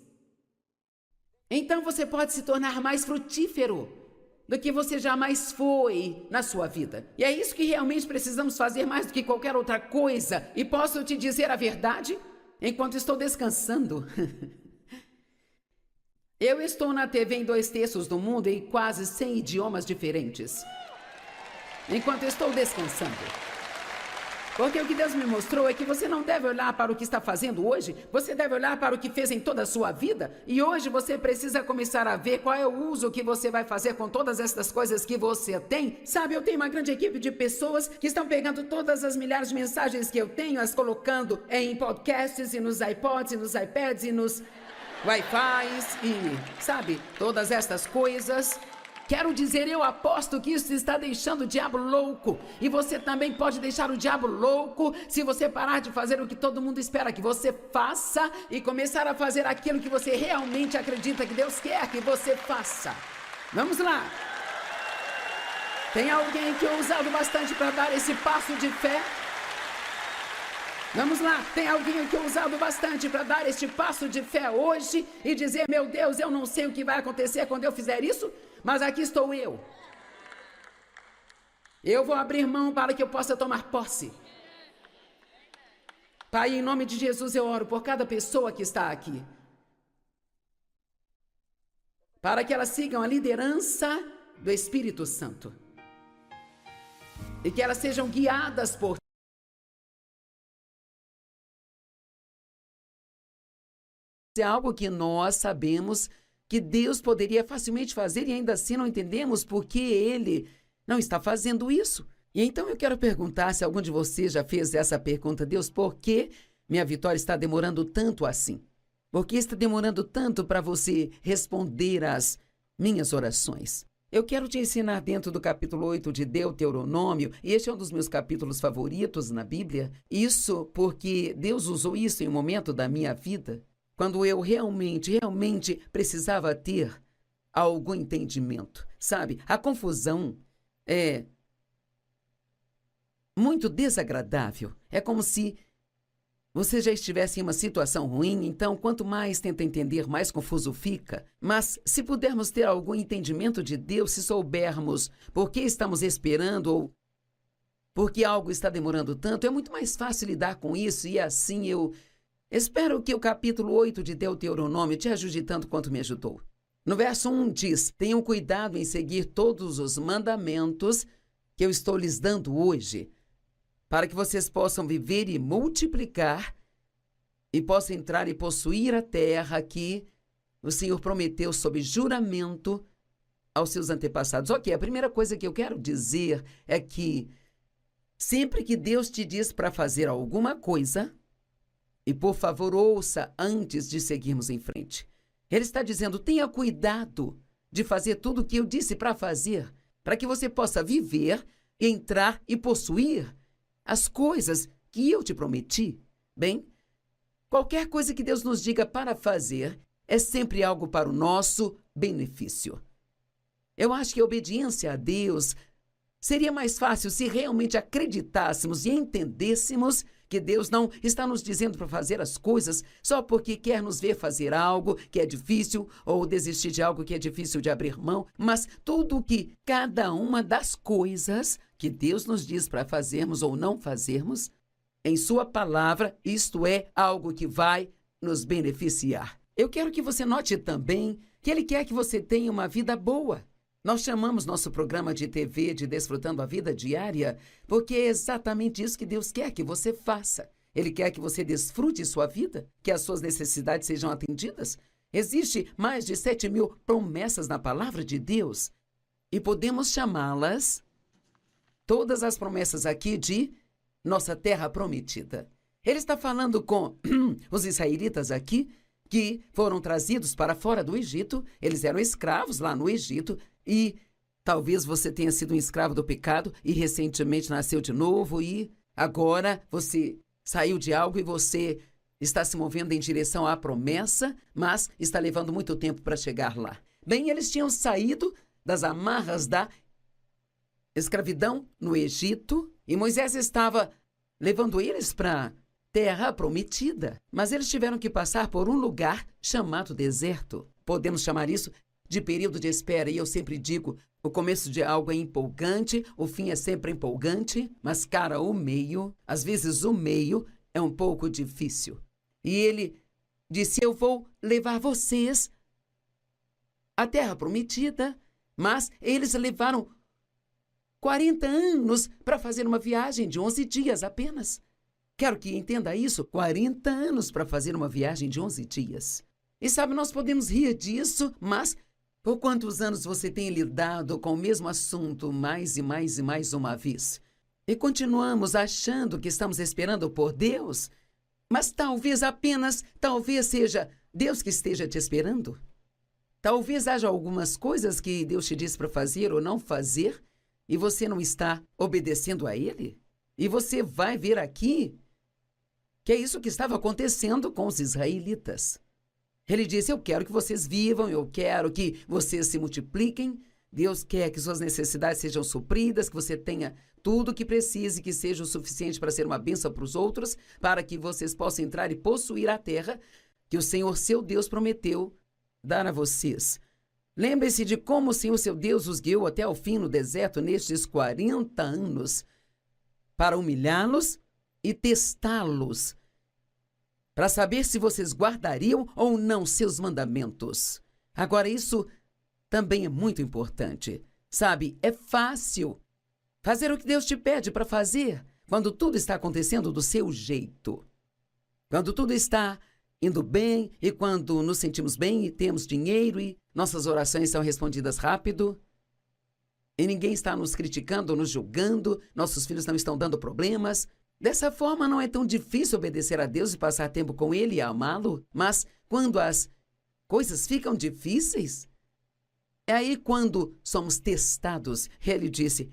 S1: então você pode se tornar mais frutífero do que você jamais foi na sua vida. E é isso que realmente precisamos fazer mais do que qualquer outra coisa. E posso te dizer a verdade? Enquanto estou descansando, eu estou na TV em 2/3 do mundo em quase 100 idiomas diferentes. Enquanto estou descansando. Porque o que Deus me mostrou é que você não deve olhar para o que está fazendo hoje, você deve olhar para o que fez em toda a sua vida. E hoje você precisa começar a ver qual é o uso que você vai fazer com todas essas coisas que você tem. Sabe, eu tenho uma grande equipe de pessoas que estão pegando todas as milhares de mensagens que eu tenho, as colocando em podcasts e nos iPods e nos iPads e nos Wi-Fis e, sabe, todas estas coisas. Quero dizer, eu aposto que isso está deixando o diabo louco. E você também pode deixar o diabo louco se você parar de fazer o que todo mundo espera que você faça e começar a fazer aquilo que você realmente acredita que Deus quer que você faça. Vamos lá. Tem alguém que eu usado bastante para dar esse passo de fé? Vamos lá, tem alguém que eu usado bastante para dar este passo de fé hoje e dizer, meu Deus, eu não sei o que vai acontecer quando eu fizer isso, mas aqui estou eu. Eu vou abrir mão para que eu possa tomar posse. Pai, em nome de Jesus eu oro por cada pessoa que está aqui, para que elas sigam a liderança do Espírito Santo e que elas sejam guiadas por é algo que nós sabemos que Deus poderia facilmente fazer e ainda assim não entendemos por que Ele não está fazendo isso. E então eu quero perguntar se algum de vocês já fez essa pergunta, Deus, por que minha vitória está demorando tanto assim? Por que está demorando tanto para você responder às minhas orações? Eu quero te ensinar dentro do capítulo 8 de Deuteronômio, e este é um dos meus capítulos favoritos na Bíblia, isso porque Deus usou isso em um momento da minha vida, quando eu realmente precisava ter algum entendimento, sabe? A confusão é muito desagradável. É como se você já estivesse em uma situação ruim, então quanto mais tenta entender, mais confuso fica. Mas se pudermos ter algum entendimento de Deus, se soubermos por que estamos esperando ou por que algo está demorando tanto, é muito mais fácil lidar com isso e assim eu espero que o capítulo 8 de Deuteronômio te ajude tanto quanto me ajudou. No verso 1 diz, tenham cuidado em seguir todos os mandamentos que eu estou lhes dando hoje, para que vocês possam viver e multiplicar e possam entrar e possuir a terra que o Senhor prometeu sob juramento aos seus antepassados. Ok, a primeira coisa que eu quero dizer é que sempre que Deus te diz para fazer alguma coisa, e por favor ouça antes de seguirmos em frente, Ele está dizendo, tenha cuidado de fazer tudo o que eu disse para fazer, para que você possa viver, entrar e possuir as coisas que eu te prometi. Bem, qualquer coisa que Deus nos diga para fazer é sempre algo para o nosso benefício. Eu acho que a obediência a Deus seria mais fácil se realmente acreditássemos e entendêssemos que Deus não está nos dizendo para fazer as coisas só porque quer nos ver fazer algo que é difícil ou desistir de algo que é difícil de abrir mão, mas tudo que cada uma das coisas que Deus nos diz para fazermos ou não fazermos, em sua palavra, isto é algo que vai nos beneficiar. Eu quero que você note também que Ele quer que você tenha uma vida boa. Nós chamamos nosso programa de TV de Desfrutando a Vida Diária porque é exatamente isso que Deus quer que você faça. Ele quer que você desfrute sua vida, que as suas necessidades sejam atendidas. Existe mais de 7.000 promessas na palavra de Deus e podemos chamá-las, todas as promessas aqui, de nossa terra prometida. Ele está falando com os israelitas aqui, que foram trazidos para fora do Egito. Eles eram escravos lá no Egito e talvez você tenha sido um escravo do pecado e recentemente nasceu de novo e agora você saiu de algo e você está se movendo em direção à promessa, mas está levando muito tempo para chegar lá. Bem, eles tinham saído das amarras da escravidão no Egito e Moisés estava levando eles para terra prometida, mas eles tiveram que passar por um lugar chamado deserto. Podemos chamar isso de período de espera, e eu sempre digo, o começo de algo é empolgante, o fim é sempre empolgante, mas, cara, o meio, às vezes o meio é um pouco difícil. E ele disse, eu vou levar vocês à terra prometida, mas eles levaram 40 anos para fazer uma viagem de 11 dias apenas. Quero que entenda isso, 40 anos para fazer uma viagem de 11 dias. E sabe, nós podemos rir disso, mas por quantos anos você tem lidado com o mesmo assunto mais e mais e mais uma vez? E continuamos achando que estamos esperando por Deus, mas talvez seja Deus que esteja te esperando. Talvez haja algumas coisas que Deus te diz para fazer ou não fazer, e você não está obedecendo a Ele. E você vai ver aqui que é isso que estava acontecendo com os israelitas. Ele disse, eu quero que vocês vivam, eu quero que vocês se multipliquem. Deus quer que suas necessidades sejam supridas, que você tenha tudo o que precise, que seja o suficiente para ser uma bênção para os outros, para que vocês possam entrar e possuir a terra que o Senhor, seu Deus, prometeu dar a vocês. Lembre-se de como o Senhor, seu Deus, os guiou até o fim no deserto nestes 40 anos para humilhá-los e testá-los, para saber se vocês guardariam ou não seus mandamentos. Agora, isso também é muito importante. Sabe, é fácil fazer o que Deus te pede para fazer quando tudo está acontecendo do seu jeito. Quando tudo está indo bem e quando nos sentimos bem e temos dinheiro e nossas orações são respondidas rápido e ninguém está nos criticando ou nos julgando, nossos filhos não estão dando problemas. Dessa forma, não é tão difícil obedecer a Deus e passar tempo com Ele e amá-lo, mas quando as coisas ficam difíceis, é aí quando somos testados. Ele disse,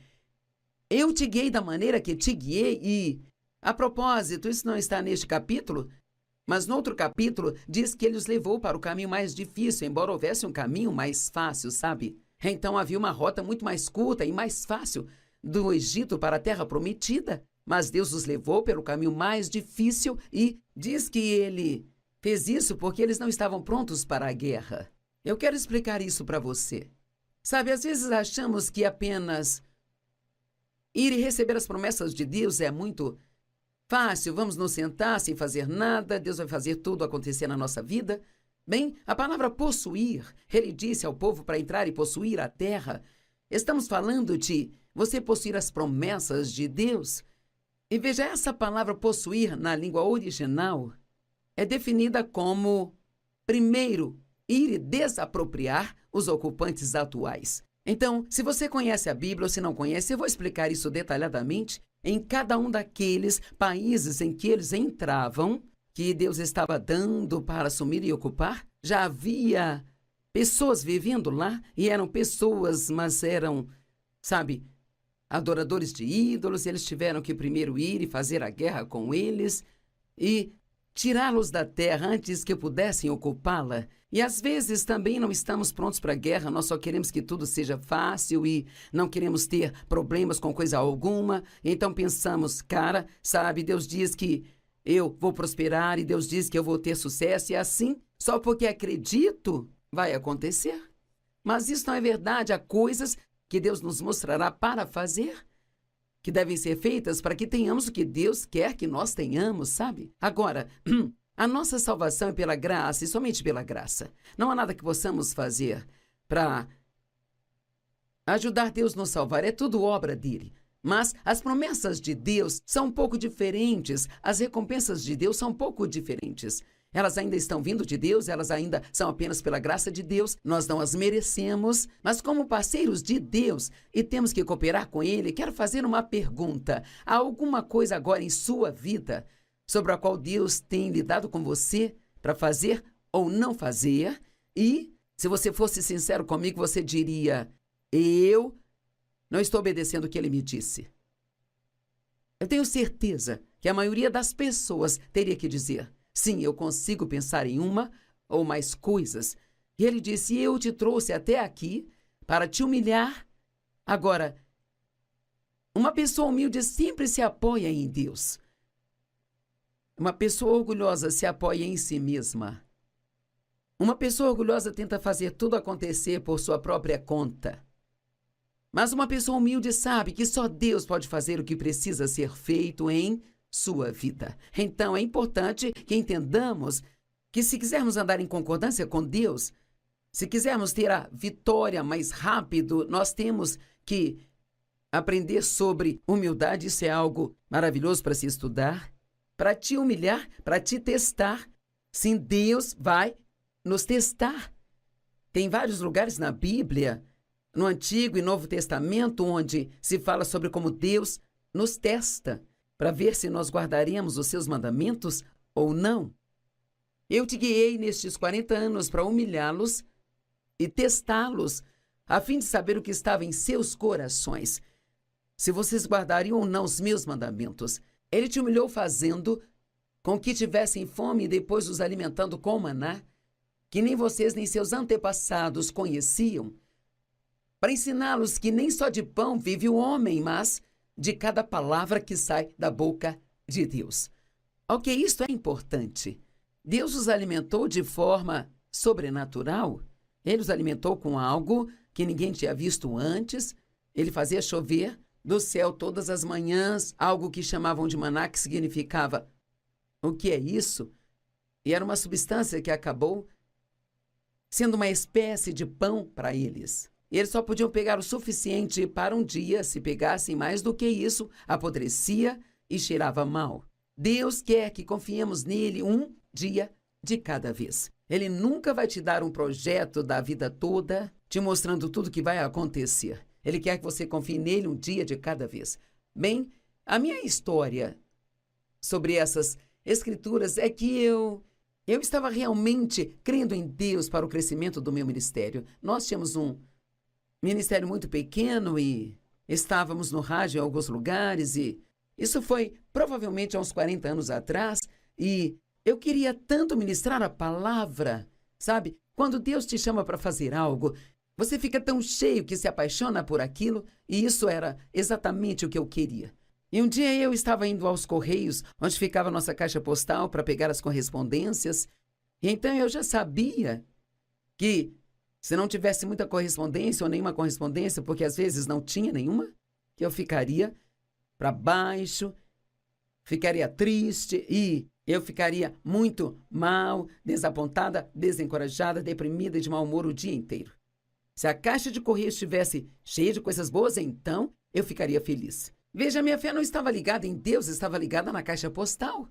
S1: eu te guiei da maneira que te guiei e, a propósito, isso não está neste capítulo, mas no outro capítulo diz que ele os levou para o caminho mais difícil, embora houvesse um caminho mais fácil, sabe? Então havia uma rota muito mais curta e mais fácil do Egito para a Terra Prometida. Mas Deus os levou pelo caminho mais difícil e diz que ele fez isso porque eles não estavam prontos para a guerra. Eu quero explicar isso para você. Sabe, às vezes achamos que apenas ir e receber as promessas de Deus é muito fácil. Vamos nos sentar sem fazer nada, Deus vai fazer tudo acontecer na nossa vida. Bem, a palavra possuir, ele disse ao povo para entrar e possuir a terra. Estamos falando de você possuir as promessas de Deus. E veja, essa palavra possuir na língua original é definida como, primeiro, ir e desapropriar os ocupantes atuais. Então, se você conhece a Bíblia ou se não conhece, eu vou explicar isso detalhadamente em cada um daqueles países em que eles entravam, que Deus estava dando para assumir e ocupar. Já havia pessoas vivendo lá e eram pessoas, mas eram, sabe, adoradores de ídolos. Eles tiveram que primeiro ir e fazer a guerra com eles e tirá-los da terra antes que pudessem ocupá-la. E às vezes também não estamos prontos para a guerra, nós só queremos que tudo seja fácil e não queremos ter problemas com coisa alguma. Então pensamos, cara, sabe, Deus diz que eu vou prosperar e Deus diz que eu vou ter sucesso e assim, só porque acredito, vai acontecer. Mas isso não é verdade, há coisas que Deus nos mostrará para fazer, que devem ser feitas para que tenhamos o que Deus quer que nós tenhamos, sabe? Agora, a nossa salvação é pela graça e somente pela graça. Não há nada que possamos fazer para ajudar Deus a nos salvar, é tudo obra dele. Mas as promessas de Deus são um pouco diferentes, as recompensas de Deus são um pouco diferentes. Elas ainda estão vindo de Deus, elas ainda são apenas pela graça de Deus, nós não as merecemos, mas como parceiros de Deus e temos que cooperar com Ele, quero fazer uma pergunta. Há alguma coisa agora em sua vida sobre a qual Deus tem lidado com você para fazer ou não fazer? E, se você fosse sincero comigo, você diria, eu não estou obedecendo o que Ele me disse. Eu tenho certeza que a maioria das pessoas teria que dizer, sim, eu consigo pensar em uma ou mais coisas. E ele disse, eu te trouxe até aqui para te humilhar. Agora, uma pessoa humilde sempre se apoia em Deus. Uma pessoa orgulhosa se apoia em si mesma. Uma pessoa orgulhosa tenta fazer tudo acontecer por sua própria conta. Mas uma pessoa humilde sabe que só Deus pode fazer o que precisa ser feito em sua vida. Então, é importante que entendamos que se quisermos andar em concordância com Deus, se quisermos ter a vitória mais rápido, nós temos que aprender sobre humildade, isso é algo maravilhoso para se estudar, para te humilhar, para te testar. Sim, Deus vai nos testar. Tem vários lugares na Bíblia, no Antigo e Novo Testamento, onde se fala sobre como Deus nos testa, para ver se nós guardaremos os seus mandamentos ou não. Eu te guiei nestes 40 anos para humilhá-los e testá-los, a fim de saber o que estava em seus corações, se vocês guardariam ou não os meus mandamentos. Ele te humilhou fazendo com que tivessem fome e depois os alimentando com maná, que nem vocês nem seus antepassados conheciam, para ensiná-los que nem só de pão vive o homem, mas de cada palavra que sai da boca de Deus. Ok, isto é importante. Deus os alimentou de forma sobrenatural. Ele os alimentou com algo que ninguém tinha visto antes. Ele fazia chover do céu todas as manhãs, algo que chamavam de maná, que significava o que é isso? E era uma substância que acabou sendo uma espécie de pão para eles. E eles só podiam pegar o suficiente para um dia. Se pegassem mais do que isso, apodrecia e cheirava mal. Deus quer que confiemos nele um dia de cada vez. Ele nunca vai te dar um projeto da vida toda, te mostrando tudo que vai acontecer. Ele quer que você confie nele um dia de cada vez. Bem, a minha história sobre essas escrituras é que eu estava realmente crendo em Deus para o crescimento do meu ministério. Nós tínhamos um ministério muito pequeno e estávamos no rádio em alguns lugares, e isso foi provavelmente há uns 40 anos atrás, e eu queria tanto ministrar a palavra, sabe? Quando Deus te chama para fazer algo, você fica tão cheio que se apaixona por aquilo, e isso era exatamente o que eu queria. E um dia eu estava indo aos Correios, onde ficava a nossa caixa postal, para pegar as correspondências, e então eu já sabia que se não tivesse muita correspondência ou nenhuma correspondência, porque às vezes não tinha nenhuma, que eu ficaria para baixo, ficaria triste e eu ficaria muito mal, desapontada, desencorajada, deprimida e de mau humor o dia inteiro. Se a caixa de correio estivesse cheia de coisas boas, então eu ficaria feliz. Veja, minha fé não estava ligada em Deus, estava ligada na caixa postal.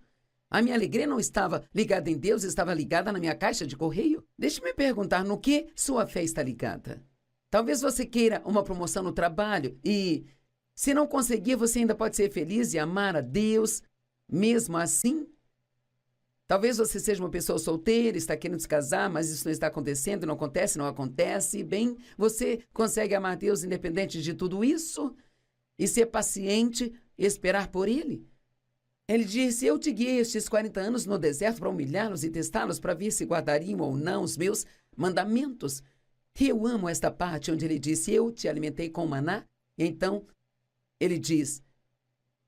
S1: A minha alegria não estava ligada em Deus, estava ligada na minha caixa de correio. Deixe-me perguntar, no que sua fé está ligada? Talvez você queira uma promoção no trabalho e, se não conseguir, você ainda pode ser feliz e amar a Deus mesmo assim? Talvez você seja uma pessoa solteira, está querendo se casar, mas isso não está acontecendo, não acontece, não acontece. Bem, você consegue amar a Deus independente de tudo isso? E ser paciente e esperar por Ele? Ele disse, eu te guiei estes 40 anos no deserto para humilhá-los e testá-los para ver se guardariam ou não os meus mandamentos. E eu amo esta parte onde ele disse, eu te alimentei com maná. E então, ele diz,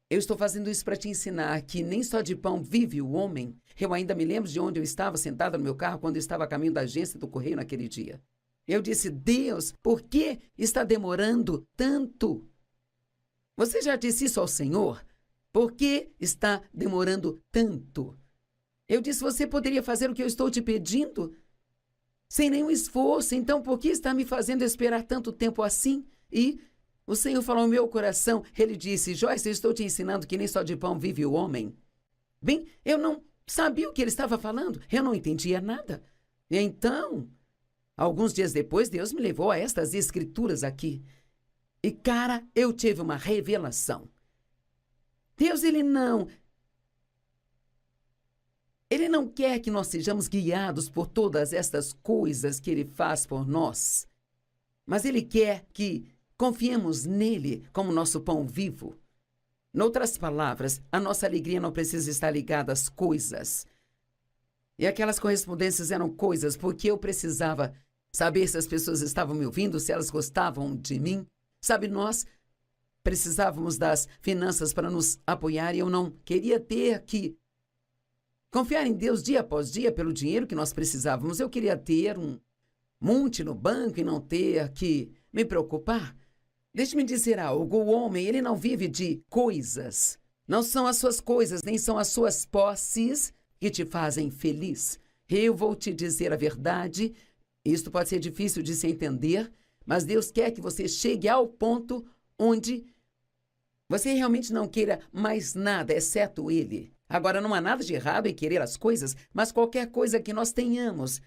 S1: eu estou fazendo isso para te ensinar que nem só de pão vive o homem. Eu ainda me lembro de onde eu estava sentada no meu carro quando eu estava a caminho da agência do correio naquele dia. Eu disse, Deus, por que está demorando tanto? Você já disse isso ao Senhor? Por que está demorando tanto? Eu disse, você poderia fazer o que eu estou te pedindo? Sem nenhum esforço, então por que está me fazendo esperar tanto tempo assim? E o Senhor falou no meu coração, ele disse, Joyce, eu estou te ensinando que nem só de pão vive o homem. Bem, eu não sabia o que ele estava falando, eu não entendia nada. E então, alguns dias depois, Deus me levou a estas escrituras aqui. E, cara, eu tive uma revelação. Deus, Ele não quer que nós sejamos guiados por todas estas coisas que Ele faz por nós. Mas Ele quer que confiemos nele como nosso pão vivo. Noutras palavras, a nossa alegria não precisa estar ligada às coisas. E aquelas correspondências eram coisas porque eu precisava saber se as pessoas estavam me ouvindo, se elas gostavam de mim. Sabe, nós precisávamos das finanças para nos apoiar e eu não queria ter que confiar em Deus dia após dia pelo dinheiro que nós precisávamos. Eu queria ter um monte no banco e não ter que me preocupar. Deixe-me dizer algo, o homem, ele não vive de coisas. Não são as suas coisas, nem são as suas posses que te fazem feliz. Eu vou te dizer a verdade, isto pode ser difícil de se entender, mas Deus quer que você chegue ao ponto onde você realmente não queira mais nada, exceto Ele. Agora, não há nada de errado em querer as coisas, mas qualquer coisa que nós tenhamos.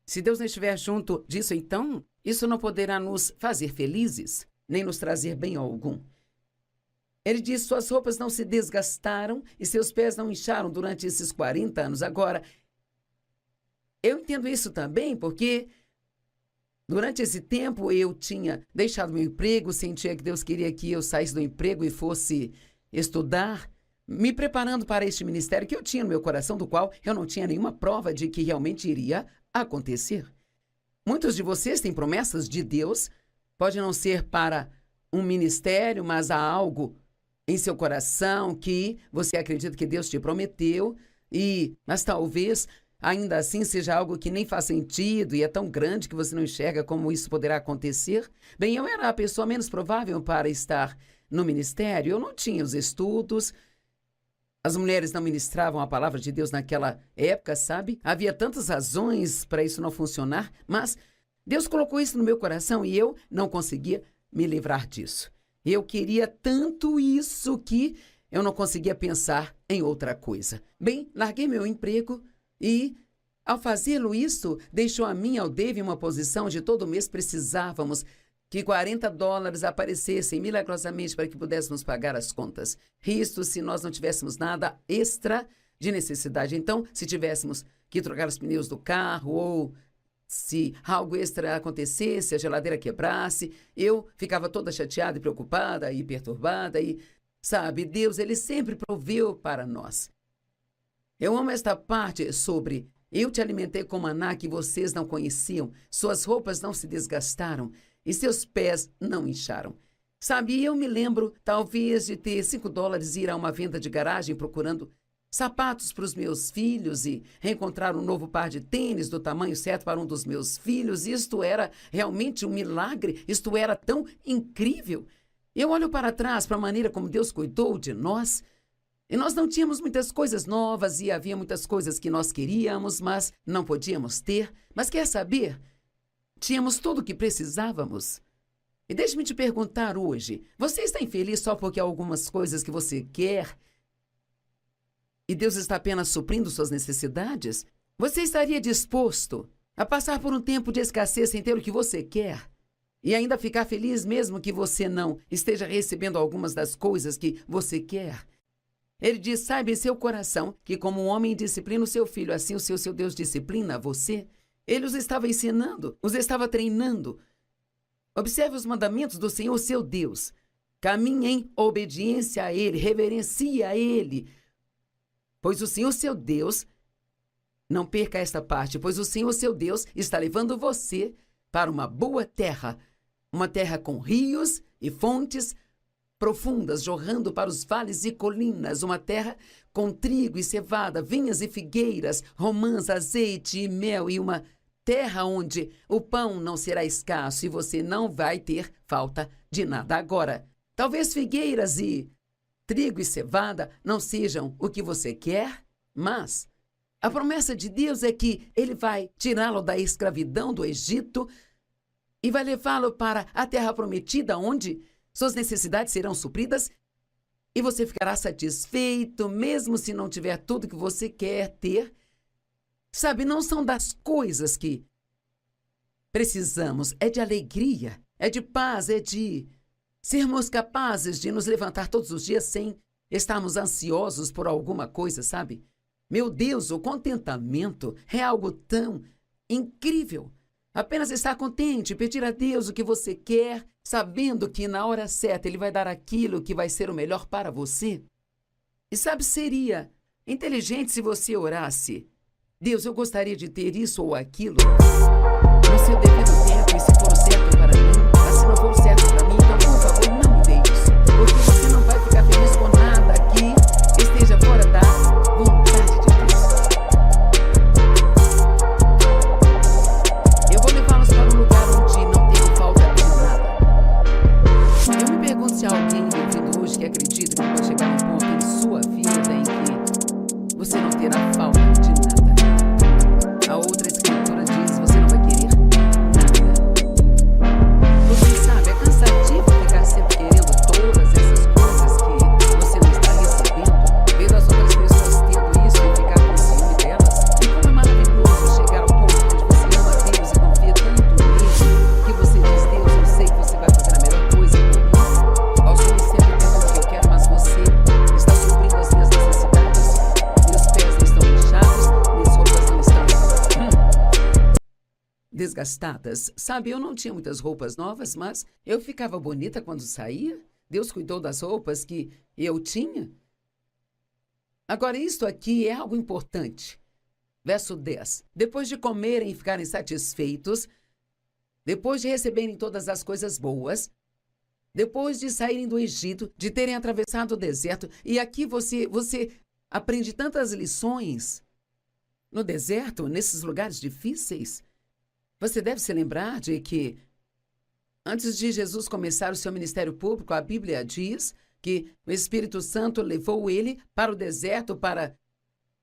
S1: Se Deus não estiver junto disso, então, isso não poderá nos fazer felizes, nem nos trazer bem algum. Ele diz, suas roupas não se desgastaram e seus pés não incharam durante esses 40 anos. Agora, eu entendo isso também porque durante esse tempo eu tinha deixado meu emprego, sentia que Deus queria que eu saísse do emprego e fosse estudar, me preparando para este ministério que eu tinha no meu coração, do qual eu não tinha nenhuma prova de que realmente iria acontecer. Muitos de vocês têm promessas de Deus, pode não ser para um ministério, mas há algo em seu coração que você acredita que Deus te prometeu, mas talvez ainda assim seja algo que nem faz sentido e é tão grande que você não enxerga como isso poderá acontecer. Bem, eu era a pessoa menos provável para estar no ministério, eu não tinha os estudos, as mulheres não ministravam a palavra de Deus naquela época, sabe? Havia tantas razões para isso não funcionar, mas Deus colocou isso no meu coração e eu não conseguia me livrar disso. Eu queria tanto isso que eu não conseguia pensar em outra coisa. Bem, larguei meu emprego e, ao fazê-lo isso, deixou a mim e ao Dave uma posição onde todo mês precisávamos que $40 aparecessem milagrosamente para que pudéssemos pagar as contas. Isto se nós não tivéssemos nada extra de necessidade. Então, se tivéssemos que trocar os pneus do carro ou se algo extra acontecesse, a geladeira quebrasse, eu ficava toda chateada e preocupada e perturbada e, sabe, Deus, Ele sempre proveu para nós. Eu amo esta parte sobre eu te alimentei com maná que vocês não conheciam, suas roupas não se desgastaram e seus pés não incharam. Sabe, eu me lembro talvez de ter $5 e ir a uma venda de garagem procurando sapatos para os meus filhos e encontrar um novo par de tênis do tamanho certo para um dos meus filhos. Isto era realmente um milagre, isto era tão incrível. Eu olho para trás para a maneira como Deus cuidou de nós. E nós não tínhamos muitas coisas novas e havia muitas coisas que nós queríamos, mas não podíamos ter. Mas quer saber? Tínhamos tudo o que precisávamos. E deixe-me te perguntar hoje, você está infeliz só porque há algumas coisas que você quer e Deus está apenas suprindo suas necessidades? Você estaria disposto a passar por um tempo de escassez sem ter o que você quer e ainda ficar feliz mesmo que você não esteja recebendo algumas das coisas que você quer? Ele diz, saiba em seu coração que como um homem disciplina o seu filho, assim o seu Deus disciplina você. Ele os estava ensinando, os estava treinando. Observe os mandamentos do Senhor, seu Deus. Caminhe em obediência a Ele, reverencie a Ele. Pois o Senhor, seu Deus, não perca esta parte, pois o Senhor, seu Deus, está levando você para uma boa terra, uma terra com rios e fontes profundas jorrando para os vales e colinas, uma terra com trigo e cevada, vinhas e figueiras, romãs, azeite e mel, e uma terra onde o pão não será escasso e você não vai ter falta de nada. Agora, talvez figueiras e trigo e cevada não sejam o que você quer, mas a promessa de Deus é que Ele vai tirá-lo da escravidão do Egito e vai levá-lo para a terra prometida, onde suas necessidades serão supridas e você ficará satisfeito, mesmo se não tiver tudo que você quer ter. Sabe, não são das coisas que precisamos, é de alegria, é de paz, é de sermos capazes de nos levantar todos os dias sem estarmos ansiosos por alguma coisa, sabe? Meu Deus, o contentamento é algo tão incrível. Apenas estar contente, pedir a Deus o que você quer, sabendo que na hora certa Ele vai dar aquilo que vai ser o melhor para você. E sabe, seria inteligente se você orasse, Deus, eu gostaria de ter isso ou aquilo no seu devido tempo, e se for o certo para mim, mas se não for o certo para mim, então, por favor, não me dê isso, porque você não vai ficar feliz com nada que esteja fora da vontade de Deus. Eu vou levá-los para um lugar onde não tenho falta de nada. Eu me pergunto se há alguém me ouvindo hoje que acredita que vai chegar um ponto em sua vida em que você não terá falta de nada. A outra escritura diz, você não vai querer nada. gastadas. Sabe, eu não tinha muitas roupas novas, mas eu ficava bonita quando saía. Deus cuidou das roupas que eu tinha. Agora, isto aqui é algo importante. Verso 10. Depois de comerem e ficarem satisfeitos, depois de receberem todas as coisas boas, depois de saírem do Egito, de terem atravessado o deserto, e aqui você aprende tantas lições no deserto, nesses lugares difíceis. Você deve se lembrar de que, antes de Jesus começar o seu ministério público, a Bíblia diz que o Espírito Santo levou ele para o deserto para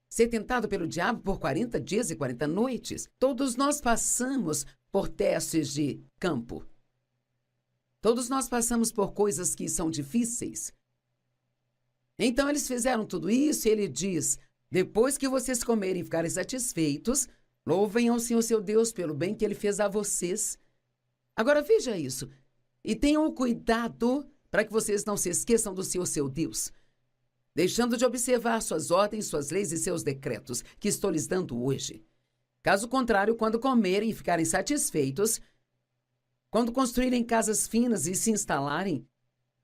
S1: ser tentado pelo diabo por 40 dias e 40 noites. Todos nós passamos por testes de campo. Todos nós passamos por coisas que são difíceis. Então, eles fizeram tudo isso e ele diz: depois que vocês comerem e ficarem satisfeitos, louvem ao Senhor seu Deus pelo bem que ele fez a vocês. Agora, veja isso. E tenham cuidado para que vocês não se esqueçam do Senhor seu Deus, deixando de observar suas ordens, suas leis e seus decretos, que estou lhes dando hoje. Caso contrário, quando comerem e ficarem satisfeitos, quando construírem casas finas e se instalarem,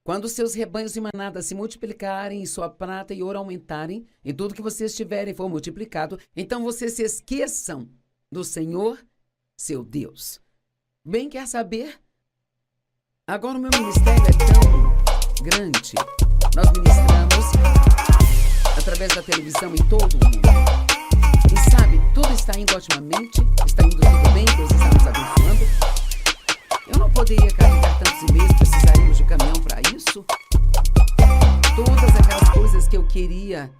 S1: quando seus rebanhos e manadas se multiplicarem e sua prata e ouro aumentarem, e tudo que vocês tiverem for multiplicado, então vocês se esqueçam do Senhor, seu Deus. Bem, quer saber? Agora o meu ministério é tão grande. Nós ministramos através da televisão em todo o mundo. E sabe, tudo está indo otimamente, está indo tudo bem, Deus está nos abençoando. Eu não poderia carregar tantos e-mails, precisaríamos de caminhão para isso. Todas aquelas coisas que eu queria.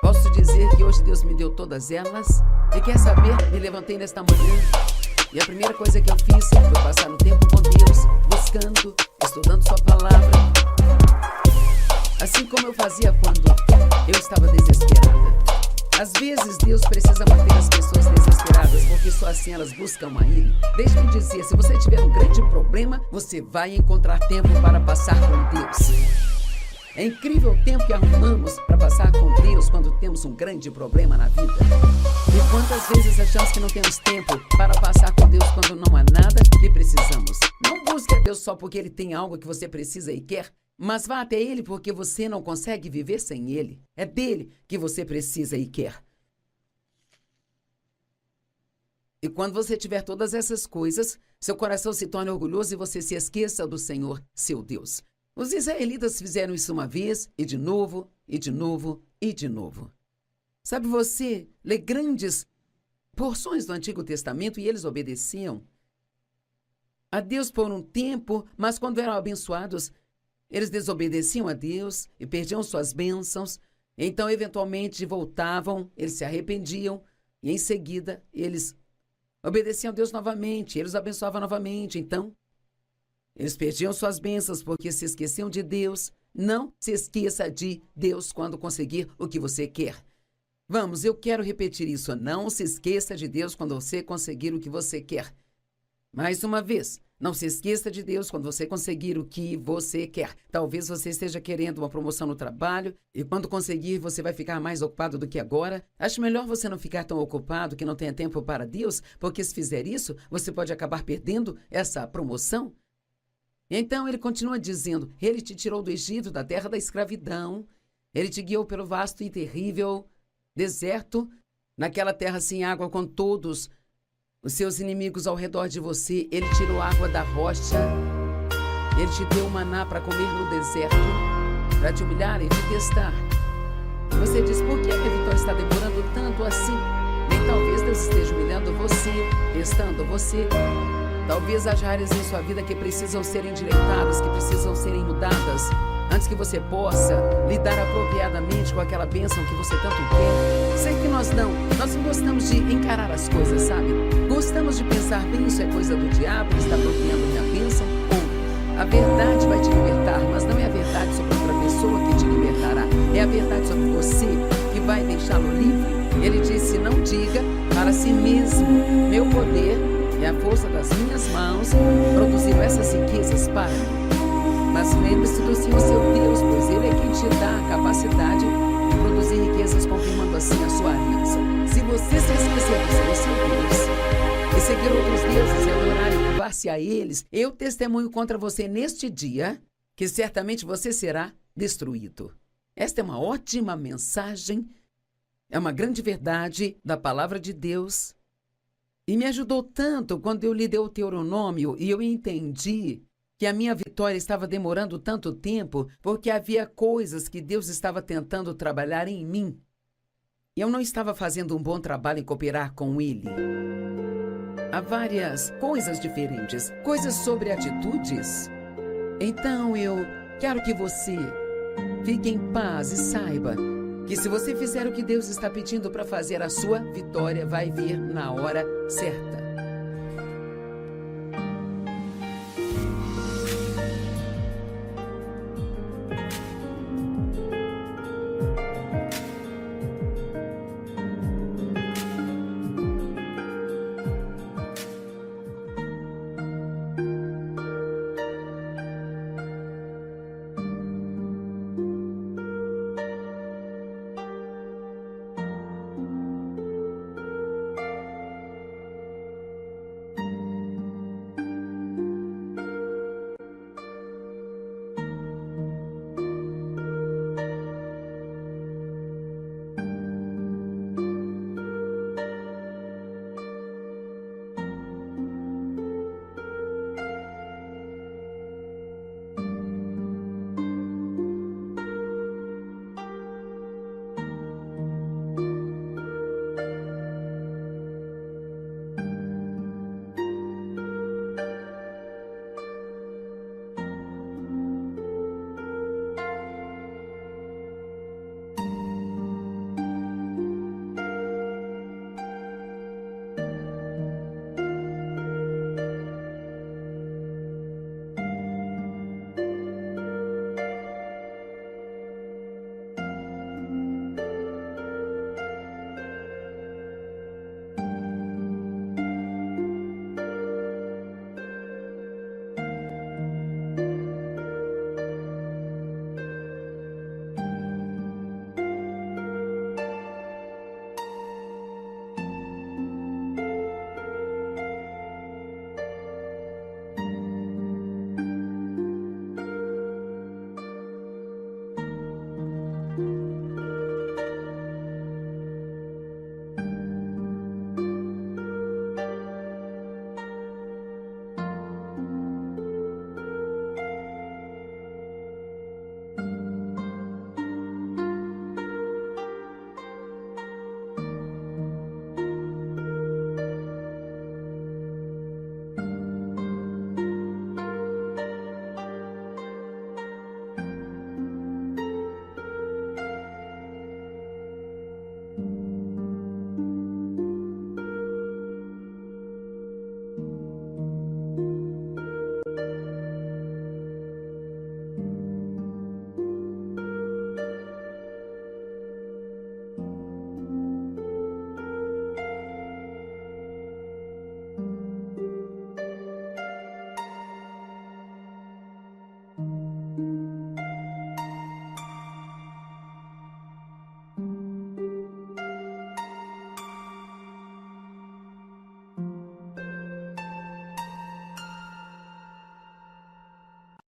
S1: Posso dizer que hoje Deus me deu todas elas. E quer saber? Me levantei nesta manhã e a primeira coisa que eu fiz foi passar um tempo com Deus, buscando, estudando sua palavra. Assim como eu fazia quando eu estava desesperada. Às vezes, Deus precisa manter as pessoas desesperadas, porque só assim elas buscam a Ele. Deixe-me dizer, se você tiver um grande problema, você vai encontrar tempo para passar com Deus. É incrível o tempo que arrumamos para passar com Deus quando temos um grande problema na vida. E quantas vezes achamos que não temos tempo para passar com Deus quando não há nada que precisamos. Não busque a Deus só porque Ele tem algo que você precisa e quer, mas vá até Ele porque você não consegue viver sem Ele. É dele que você precisa e quer. E quando você tiver todas essas coisas, seu coração se torne orgulhoso e você se esqueça do Senhor, seu Deus. Os israelitas fizeram isso uma vez, e de novo, e de novo, e de novo. Sabe, você lê grandes porções do Antigo Testamento e eles obedeciam a Deus por um tempo, mas quando eram abençoados, eles desobedeciam a Deus e perdiam suas bênçãos. Então, eventualmente, voltavam, eles se arrependiam e, em seguida, eles obedeciam a Deus novamente, eles abençoavam novamente. Então, eles perdiam suas bênçãos porque se esqueciam de Deus. Não se esqueça de Deus quando conseguir o que você quer. Vamos, eu quero repetir isso. Não se esqueça de Deus quando você conseguir o que você quer. Mais uma vez, não se esqueça de Deus quando você conseguir o que você quer. Talvez você esteja querendo uma promoção no trabalho e quando conseguir você vai ficar mais ocupado do que agora. Acho melhor você não ficar tão ocupado que não tenha tempo para Deus, porque se fizer isso, você pode acabar perdendo essa promoção. Então ele continua dizendo, ele te tirou do Egito, da terra da escravidão, ele te guiou pelo vasto e terrível deserto, naquela terra sem água com todos os seus inimigos ao redor de você. Ele tirou água da rocha, ele te deu maná para comer no deserto, para te humilhar e te testar. Você diz, por que a minha vitória está demorando tanto assim? Nem talvez Deus esteja humilhando você, testando você. Talvez haja áreas em sua vida que precisam ser endireitadas, que precisam serem mudadas, antes que você possa lidar apropriadamente com aquela bênção que você tanto quer. Sei que nós não gostamos de encarar as coisas, sabe? Gostamos de pensar, bem, isso é coisa do diabo, ele está bloqueando minha bênção, ou a verdade vai te libertar, mas não é a verdade sobre outra pessoa que te libertará, é a verdade sobre você que vai deixá-lo livre. Ele disse, não diga para si mesmo, meu poder e a força das minhas mãos produziram essas riquezas para mim. Mas lembre-se do Senhor seu Deus, pois Ele é quem te dá a capacidade de produzir riquezas, confirmando assim a sua aliança. Se você se esquecer do Senhor seu Deus e seguir outros deuses e adorar e curvar-se a eles, eu testemunho contra você neste dia que certamente você será destruído. Esta é uma ótima mensagem, é uma grande verdade da palavra de Deus. E me ajudou tanto quando eu li Deuteronômio e eu entendi que a minha vitória estava demorando tanto tempo porque havia coisas que Deus estava tentando trabalhar em mim. Eu não estava fazendo um bom trabalho em cooperar com Ele. Há várias coisas diferentes, coisas sobre atitudes. Então eu quero que você fique em paz e saiba que se você fizer o que Deus está pedindo para fazer, a sua vitória vai vir na hora certa.